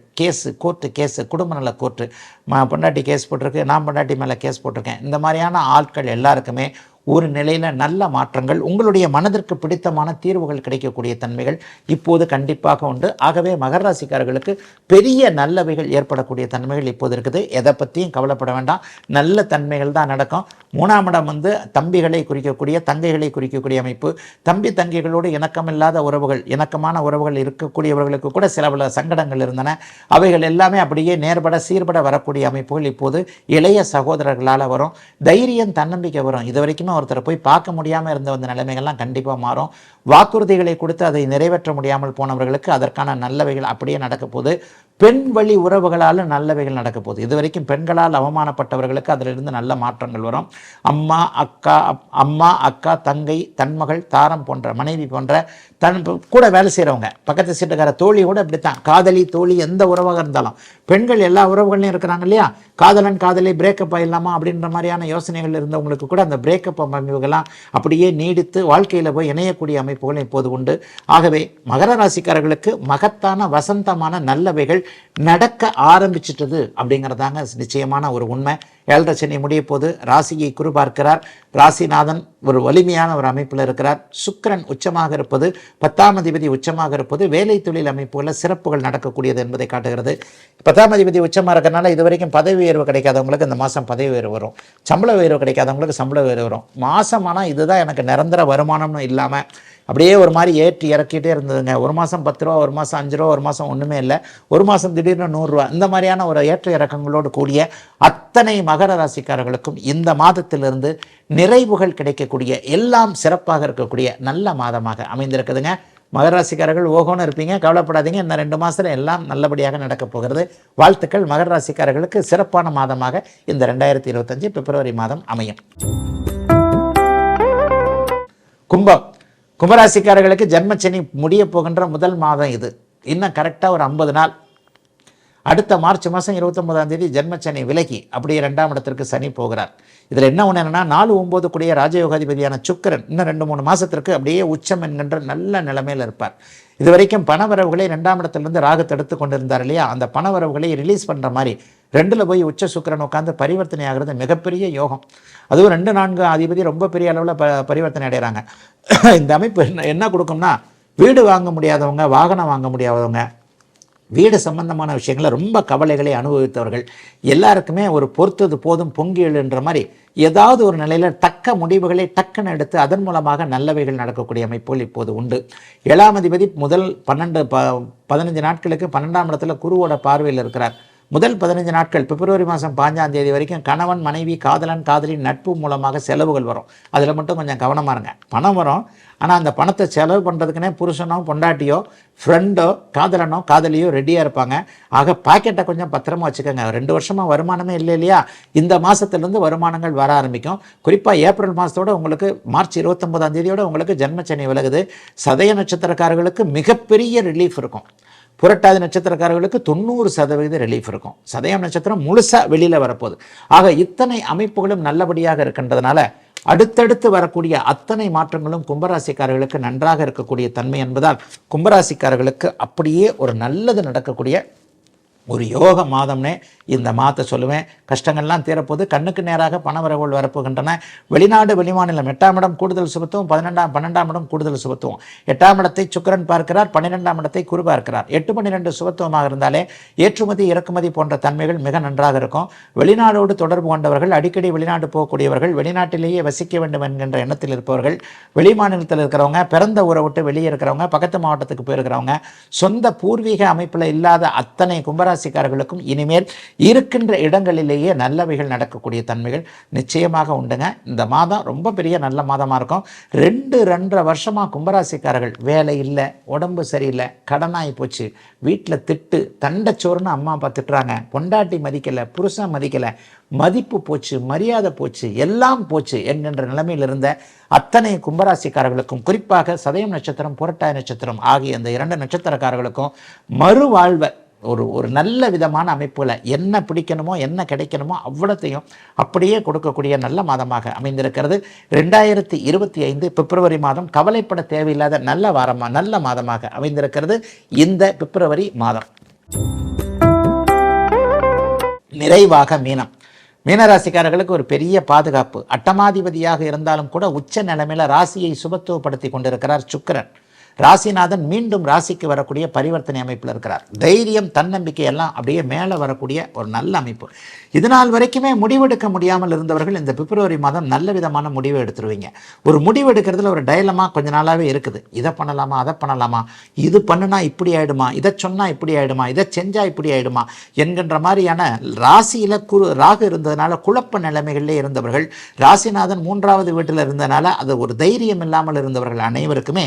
கோர்ட்டு கேஸு, குடும்ப நல கோர்ட்டு, பொண்டாட்டி கேஸ் போட்டிருக்கு, நான் பொண்டாட்டி மேலே கேஸ் போட்டிருக்கேன், இந்த மாதிரியான ஆட்கள் எல்லாருக்குமே ஒரு நிலையில் நல்ல மாற்றங்கள், உங்களுடைய மனதிற்கு பிடித்தமான தீர்வுகள் கிடைக்கக்கூடிய தன்மைகள் இப்போது கண்டிப்பாக உண்டு. ஆகவே மகர ராசிக்காரர்களுக்கு பெரிய நல்லவைகள் ஏற்படக்கூடிய தன்மைகள் இப்போது இருக்குது. எதை பற்றியும் கவலைப்பட வேண்டாம். நல்ல தன்மைகள் தான் நடக்கும். 3ஆம் இடம் தம்பிகளை குறிக்கக்கூடிய, தங்கைகளை குறிக்கக்கூடிய அமைப்பு. தம்பி தங்கைகளோடு இணக்கமில்லாத உறவுகள், இணக்கமான உறவுகள் இருக்கக்கூடியவர்களுக்கு கூட சில பல சங்கடங்கள் இருந்தன. அவைகள் எல்லாமே அப்படியே நேர்பட சீர்பட வரக்கூடிய அமைப்புகள் இப்போது இளைய சகோதரர்களால் வரும். தைரியம், தன்னம்பிக்கை வரும். இது வரைக்கும் ஒருத்தரை போய் பார்க்க முடியாமல் இருந்த வந்த நிலைமைகள்லாம் கண்டிப்பாக மாறும். வாக்குறுதிகளை கொடுத்து அதை நிறைவேற்ற முடியாமல் போனவர்களுக்கு அதற்கான நல்லவைகள் அப்படியே நடக்க போகுது. பெண் வழி உறவுகளால் நல்லவைகள் நடக்க போகுது. இதுவரைக்கும் பெண்களால் அவமானப்பட்டவர்களுக்கு அதிலிருந்து நல்ல மாற்றங்கள் வரும். அம்மா அக்கா தங்கை தன்மகள் தாரம் போன்ற மனைவி போன்ற தன் கூட வேலை செய்கிறவங்க, பக்கத்து சீட்டுக்கார தோழி கூட இப்படித்தான். காதலி தோழி எந்த உறவாக இருந்தாலும் பெண்கள் எல்லா உறவுகளையும் இருக்கிறாங்க இல்லையா. காதலன் காதலி பிரேக்கப் ஆயிடலாமா அப்படின்ற மாதிரியான யோசனைகள் இருந்தவங்களுக்கு கூட அந்த பிரேக்கப் அமைப்புகள்லாம் அப்படியே நீடித்து வாழ்க்கையில் போய் இணையக்கூடிய அமைப்புகளும் இப்போது உண்டு. ஆகவே மகர ராசிக்காரர்களுக்கு மகத்தான வசந்தமான நல்லவைகள் நடக்க ஆரம்பிச்சிட்டது அப்படிங்கிறதாங்க நிச்சயமான ஒரு உண்மை. 7.5 சனி முடிய போது ராசியை குரு பார்க்கிறார். ராசிநாதன் ஒரு வலிமையான ஒரு அமைப்பில் இருக்கிறார். சுக்கிரன் உச்சமாக இருப்பது, 10ஆம் அதிபதி உச்சமாக இருப்பது வேலை தொழில் அமைப்புகளில் சிறப்புகள் நடக்கக்கூடியது என்பதை காட்டுகிறது. 10ஆம் அதிபதி உச்சமாக இருக்கிறனால இது வரைக்கும் பதவி உயர்வு கிடைக்காதவங்களுக்கு இந்த மாதம் பதவி உயர்வு வரும். சம்பள உயர்வு கிடைக்காதவங்களுக்கு சம்பள உயர்வு வரும். மாதமானால் இதுதான் எனக்கு நிரந்தர வருமானம்னு இல்லாமல் அப்படியே ஒரு மாதிரி ஏற்றி இறக்கிட்டே இருந்ததுங்க. ஒரு மாதம் 10 ரூபா, ஒரு மாதம் 5 ரூபா, ஒரு மாதம் ஒன்றுமே இல்லை, ஒரு மாதம் திடீர்னு 100 ரூபா, இந்த மாதிரியான ஒரு ஏற்ற இறக்கங்களோடு கூடிய அத்தனை மகர ராசிக்காரர்களுக்கும் இந்த மாதத்திலிருந்து நிறைவுகள் கிடைக்கக்கூடிய, எல்லாம் சிறப்பாக இருக்கக்கூடிய நல்ல மாதமாக அமைந்திருக்குதுங்க. மகர ராசிக்காரர்கள் ஓகோன்னு இருப்பீங்க, கவலைப்படாதீங்க. இன்னும் 2 மாதத்தில் எல்லாம் நல்லபடியாக நடக்கப் போகிறது. வாழ்த்துக்கள். மகர ராசிக்காரர்களுக்கு சிறப்பான மாதமாக இந்த 2025 பிப்ரவரி மாதம் அமையும். கும்பம். கும்பராசிக்காரர்களுக்கு ஜென்மச்சனி முடிய போகின்ற முதல் மாதம் இது. இன்னும் கரெக்டாக ஒரு 50 நாள். அடுத்த மார்ச் மாதம் 29ஆம் தேதி ஜென்மச்சனி விலகி அப்படியே 2ஆம் இடத்திற்கு சனி போகிறார். இதில் என்ன ஒன்று என்னன்னா, 4-9 கூடிய ராஜயோகாதிபதியான சுக்கிரன் இன்னும் 2-3 மாதத்திற்கு அப்படியே உச்சம் என்கின்ற நல்ல நிலைமையில் இருப்பார். இது வரைக்கும் பணவரவுகளை 2ஆம் இடத்திலிருந்து ராகு தடுத்து கொண்டிருந்தார் இல்லையா, அந்த பணவரவுகளை ரிலீஸ் பண்ணுற மாதிரி 2ல் போய் உச்ச சுக்கிரன் உட்காந்து பரிவர்த்தனை ஆகிறது மிகப்பெரிய யோகம். அதுவும் 2-4 அதிபதி ரொம்ப பெரிய அளவில் பரிவர்த்தனை அடைகிறாங்க. இந்த அமைப்பு என்ன கொடுக்கும்னா, வீடு வாங்க முடியாதவங்க, வாகனம் வாங்க முடியாதவங்க, வீடு சம்பந்தமான விஷயங்களை ரொம்ப கவலைகளை அனுபவித்தவர்கள் எல்லாருக்குமே ஒரு பொறுத்தது போதும் பொங்கி எழுன்ற மாதிரி ஏதாவது ஒரு நிலையில் தக்க முடிவுகளை டக்குன்னு எடுத்து அதன் மூலமாக நல்லவைகள் நடக்கக்கூடிய அமைப்புகள் இப்போது உண்டு. 7ஆம் அதிபதி முதல் 15 நாட்களுக்கு 12ஆம் இடத்துல குருவோட பார்வையில் இருக்கிறார். முதல் 15 நாட்கள் பிப்ரவரி மாதம் 5ஆம் தேதி வரைக்கும் கணவன் மனைவி காதலன் காதலி நட்பு மூலமாக செலவுகள் வரும். அதில் மட்டும் கொஞ்சம் கவனமாக இருங்க. பணம் வரும், ஆனால் அந்த பணத்தை செலவு பண்ணுறதுக்குனே புருஷனோ பொண்டாட்டியோ ஃப்ரெண்டோ காதலனோ காதலியோ ரெடியாக இருப்பாங்க. ஆக பாக்கெட்டை கொஞ்சம் பத்திரமா வச்சுக்கோங்க. 2 வருஷமாக வருமானமே இல்லை இல்லையா, இந்த மாதத்துலேருந்து வருமானங்கள் வர ஆரம்பிக்கும். குறிப்பாக ஏப்ரல் மாதத்தோடு உங்களுக்கு மார்ச் 29ஆம் தேதியோடு உங்களுக்கு ஜென்மச்சனி விலகுது. சதய நட்சத்திரக்காரர்களுக்கு மிகப்பெரிய ரிலீஃப் இருக்கும். புரட்டாதி நட்சத்திரக்காரர்களுக்கு 90% ரிலீஃப் இருக்கும். சதயம் நட்சத்திரம் முழுசாக வெளியில் வரப்போகுது. ஆக இத்தனை அமைப்புகளும் நல்லபடியாக இருக்கின்றதுனால அடுத்தடுத்து வரக்கூடிய அத்தனை மாற்றங்களும் கும்பராசிக்காரர்களுக்கு நன்றாக இருக்கக்கூடிய தன்மை என்பதால் கும்பராசிக்காரர்களுக்கு அப்படியே ஒரு நல்லது நடக்கக்கூடிய ஒரு யோக மாதம்னே இந்த மாதத்தை சொல்லுவேன். கஷ்டங்கள்லாம் தீரப்போது, கண்ணுக்கு நேராக பணவரவுகள் வரப்போகின்றன. வெளிநாடு வெளிமாநிலம் 8ஆம் இடம் கூடுதல் சுபத்துவம், 12ஆம் இடம் கூடுதல் சுபத்துவம். 8ஆம் இடத்தை சுக்கிரன் பார்க்கிறார், 12ஆம் இடத்தை குரு பார்க்கிறார். 8-12 சுபத்துவமாக இருந்தாலே ஏற்றுமதி இறக்குமதி போன்ற தன்மைகள் மிக நன்றாக இருக்கும். வெளிநாடோடு தொடர்பு கொண்டவர்கள், அடிக்கடி வெளிநாடு போகக்கூடியவர்கள், வெளிநாட்டிலேயே வசிக்க வேண்டும் என்கின்ற எண்ணத்தில் இருப்பவர்கள், வெளிமாநிலத்தில் இருக்கிறவங்க, பிறந்த ஊரை விட்டு வெளியே இருக்கிறவங்க, பக்கத்து மாவட்டத்துக்கு போயிருக்கிறவங்க, சொந்த பூர்வீக அமைப்பில் இல்லாத அத்தனை கும்பராசிக்காரர்களுக்கும் இனிமேல் இருக்கின்ற இடங்களிலேயே நல்லவைகள் நடக்கக்கூடிய தன்மைகள் நிச்சயமாக உண்டுங்க. இந்த மாதம் ரொம்ப பெரிய நல்ல மாதமாக இருக்கும். 2-2.5 வருஷமாக கும்பராசிக்காரர்கள் வேலை இல்லை, உடம்பு சரியில்லை, கடனாகி போச்சு, வீட்டில் திட்டு, தண்டச்சோறுன்னு அம்மா அப்பா திட்டுறாங்க, பொண்டாட்டி மதிக்கலை, புருஷன் மதிக்கலை, மதிப்பு போச்சு, மரியாதை போச்சு, எல்லாம் போச்சு என்கின்ற நிலைமையில் இருந்த அத்தனை கும்பராசிக்காரர்களுக்கும், குறிப்பாக சதயம் நட்சத்திரம் புரட்டாதி நட்சத்திரம் ஆகிய இந்த 2 நட்சத்திரக்காரர்களுக்கும் மறுவாழ்வை ஒரு நல்ல விதமான அமைப்புல என்ன பிடிக்கணுமோ என்ன கிடைக்கணுமோ அவ்வளத்தையும் அப்படியே கொடுக்கக்கூடிய நல்ல மாதமாக அமைந்திருக்கிறது. 2025 பிப்ரவரி மாதம் கவலைப்பட தேவையில்லாத நல்ல மாதமாக அமைந்திருக்கிறது இந்த பிப்ரவரி மாதம். நிறைவாக மீனராசிக்காரர்களுக்கு ஒரு பெரிய பாதுகாப்பு. அட்டமாதிபதியாக இருந்தாலும் கூட உச்ச நிலைமையில ராசியை சுபத்துவப்படுத்தி கொண்டிருக்கிறார் சுக்கிரன். ராசிநாதன் மீண்டும் ராசிக்கு வரக்கூடிய பரிவர்த்தனை அமைப்பில் இருக்கிறார். தைரியம் தன்னம்பிக்கை எல்லாம் அப்படியே மேலே வரக்கூடிய ஒரு நல்ல அமைப்பு. இதனால் வரைக்குமே முடிவெடுக்க முடியாமல் இருந்தவர்கள் இந்த பிப்ரவரி மாதம் நல்ல விதமான முடிவு எடுத்துருவீங்க. ஒரு முடிவு எடுக்கிறதுல ஒரு டைலமா கொஞ்ச நாளாகவே இருக்குது. இதை பண்ணலாமா, அதை பண்ணலாமா, இது பண்ணுனா இப்படி ஆயிடுமா, இதை சொன்னால் இப்படி ஆயிடுமா, இதை செஞ்சால் இப்படி ஆயிடுமா என்கின்ற மாதிரியான ராசியில் ராகு இருந்ததுனால குழப்ப நிலைமைகளிலே இருந்தவர்கள், ராசிநாதன் 3வது வீட்டில் இருந்ததுனால அது ஒரு தைரியம் இல்லாமல் இருந்தவர்கள் அனைவருக்குமே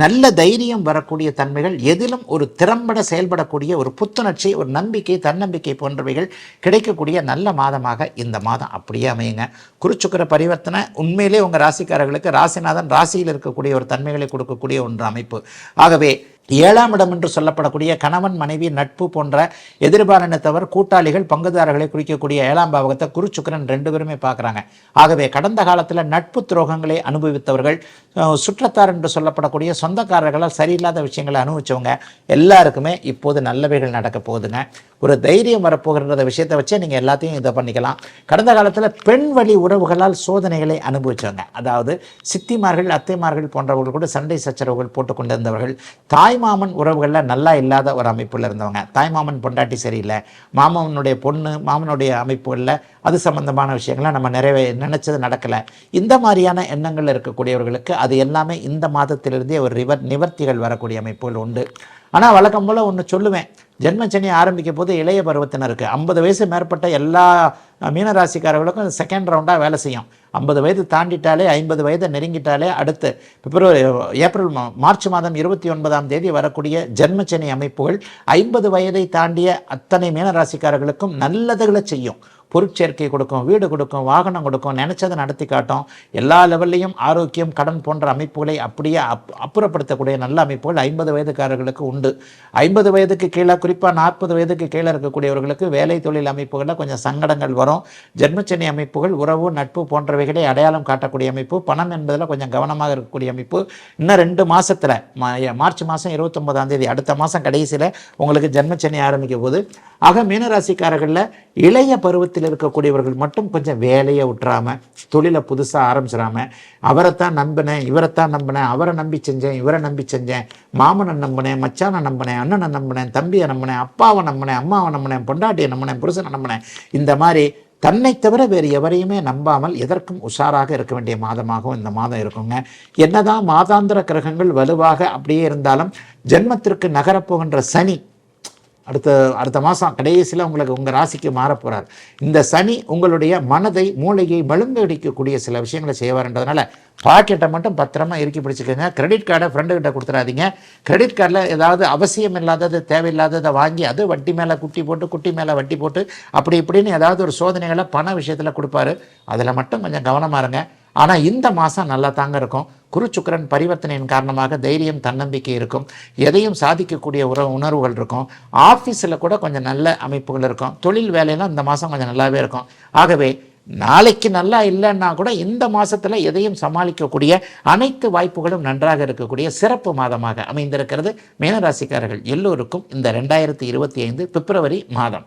நல்ல தைரியம் வரக்கூடிய தன்மைகள், எதிலும் ஒரு திறம்பட செயல்படக்கூடிய ஒரு புத்துணர்ச்சி, ஒரு நம்பிக்கை, தன்னம்பிக்கை போன்றவைகள் கிடைக்கக்கூடிய நல்ல மாதமாக இந்த மாதம் அப்படியே அமையுங்க. குருச்சுக்கிர பரிவர்த்தனை உண்மையிலே உங்கள் ராசிக்காரர்களுக்கு ராசிநாதன் ராசியில் இருக்கக்கூடிய ஒரு தன்மைகளை கொடுக்கக்கூடிய ஒன்று அமைப்பு. ஆகவே 7ஆம் இடம் என்று சொல்லப்படக்கூடிய கணவன் மனைவி நட்பு போன்ற எதிர்பாலினத்தவர் கூட்டாளிகள் பங்குதாரர்களை குறிக்கக்கூடிய 7ஆம் பாவகத்தை குரு சுக்கிரன் 2 பேருமே பார்க்குறாங்க. ஆகவே கடந்த காலத்தில் நட்பு துரோகங்களை அனுபவித்தவர்கள், சுற்றத்தார் என்று சொல்லப்படக்கூடிய சொந்தக்காரர்களால் சரியில்லாத விஷயங்களை அனுபவிச்சவங்க எல்லாருக்குமே இப்போது நல்லவைகள் நடக்க போகுதுங்க. ஒரு தைரியம் வரப்போகிற விஷயத்தை வச்சே நீங்கள் எல்லாத்தையும் இதை பண்ணிக்கலாம். கடந்த காலத்தில் பெண் வழி உறவுகளால் சோதனைகளை அனுபவித்தவங்க, அதாவது சித்திமார்கள் அத்தைமார்கள் போன்றவர்கள் கூட சண்டை சச்சரவுகள் போட்டு கொண்டிருந்தவர்கள், தாய்மாமன் உறவுகளில் நல்லா இல்லாத ஒரு அமைப்பில் இருந்தவங்க, தாய்மாமன் பொண்டாட்டி சரியில்லை, மாமனுடைய பொண்ணு மாமனுடைய அமைப்புகளில் அது சம்பந்தமான விஷயங்கள்லாம் நம்ம நினைச்சது நடக்கலை, இந்த மாதிரியான எண்ணங்கள் இருக்கக்கூடியவர்களுக்கு அது எல்லாமே இந்த மாதத்திலிருந்தே ஒரு நிவர்த்திகள் வரக்கூடிய அமைப்புகள் உண்டு. ஆனால் வழக்கம் போல் ஒன்று சொல்லுவேன், ஜென்மச்சனி ஆரம்பிக்கும் போது இளைய பருவத்தினருக்கு 50 வயசு மேற்பட்ட எல்லா மீனராசிக்காரர்களுக்கும் செகண்ட் ரவுண்டாக வேலை செய்யும். 50 வயது தாண்டிட்டாலே 50 வயதை நெருங்கிட்டாலே அடுத்து மார்ச் மாதம் 29ஆம் தேதி வரக்கூடிய ஜென்மச்சனி அமைப்புகள் 50 வயதை தாண்டிய அத்தனை மீனராசிக்காரர்களுக்கும் நல்லதுகளை செய்யும். பொருட்சேர்க்கை கொடுக்கும், வீடு கொடுக்கும், வாகனம் கொடுக்கும், நினைச்சதை நடத்தி காட்டும். எல்லா லெவல்லையும் ஆரோக்கியம், கடன் போன்ற அமைப்புகளை அப்படியே அப்புறப்படுத்தக்கூடிய நல்ல அமைப்புகள் 50 வயதுக்காரர்களுக்கு உண்டு. 50 வயதுக்கு கீழே, குறிப்பாக 40 வயதுக்கு கீழே இருக்கக்கூடியவர்களுக்கு வேலை தொழில் அமைப்புகளில் கொஞ்சம் சங்கடங்கள் வரும். ஜென்மச்சனி அமைப்புகள் உறவு நட்பு போன்றவைகளை அடையாளம் காட்டக்கூடிய அமைப்பு, பணம் என்பதில் கொஞ்சம் கவனமாக இருக்கக்கூடிய அமைப்பு. இன்னும் 2 மாதத்தில் மார்ச் மாதம் 29ஆம் தேதி அடுத்த மாதம் கடைசியில் உங்களுக்கு ஜென்மச்சனி ஆரம்பிக்கும் போது, ஆக மீனராசிக்காரர்களில் இளைய பருவத்தில் இருக்கக்கூடியவர்கள் மட்டும் கொஞ்சம் வேலையை விட்டுறாம, தொழிலை புதுசாக ஆரம்பிச்சிடாம, அவரைத்தான் நம்பினேன் இவரைத்தான் நம்பினேன், அவரை நம்பி செஞ்சேன் இவரை நம்பி செஞ்சேன், மாமனை நம்பினேன் மச்சானை நம்பினேன் அண்ணனை நம்பினேன் தம்பியை நம்பினேன் அப்பாவை நம்பினேன் அம்மாவை நம்பினேன் பொண்டாட்டியை நம்பினேன் புருஷனை நம்பினேன், இந்த மாதிரி தன்னை தவிர வேறு எவரையுமே நம்பாமல் எதற்கும் உஷாராக இருக்க வேண்டிய மாதமாகவும் இந்த மாதம் இருக்குங்க. என்னதான் மாதாந்திர கிரகங்கள் வலுவாக அப்படியே இருந்தாலும் ஜென்மத்திற்கு நகரப்போகின்ற சனி அடுத்த மாதம் கடைசியில் உங்களுக்கு உங்கள் ராசிக்கு மாறப்போகிறார். இந்த சனி உங்களுடைய மனதை மூளையை மழுங்கடிக்கக்கூடிய சில விஷயங்களை செய்வார்ன்றதுனால பாக்கெட்டை மட்டும் பத்திரமா இறுக்கி பிடிச்சிக்கோங்க. கிரெடிட் கார்டை ஃப்ரெண்டுக்கிட்ட கொடுத்துடாதீங்க. கிரெடிட் கார்டில் ஏதாவது அவசியம் இல்லாதது தேவையில்லாததை வாங்கி அது வட்டி மேலே குட்டி மேலே வட்டி போட்டு அப்படி இப்படின்னு ஏதாவது ஒரு சோதனைகளை பண விஷயத்தில் கொடுப்பாரு. அதில் மட்டும் கொஞ்சம் கவனமாக இருங்க. ஆனால் இந்த மாதம் நல்லா தாங்க இருக்கும். குரு சுக்கிரன் பரிவர்த்தனையின் காரணமாக தைரியம் தன்னம்பிக்கை இருக்கும், எதையும் சாதிக்கக்கூடிய உணர்வுகள் இருக்கும். ஆஃபீஸில் கூட கொஞ்சம் நல்ல அமைப்புகள் இருக்கும். தொழில் வேலையெல்லாம் இந்த மாதம் கொஞ்சம் நல்லாவே இருக்கும். ஆகவே நாளைக்கு நல்லா இல்லைன்னா கூட இந்த மாதத்தில் எதையும் சமாளிக்கக்கூடிய அனைத்து வாய்ப்புகளும் நன்றாக இருக்கக்கூடிய சிறப்பு மாதமாக அமைந்திருக்கிறது. மீனராசிக்காரர்கள் எல்லோருக்கும் இந்த 2025 பிப்ரவரி மாதம்.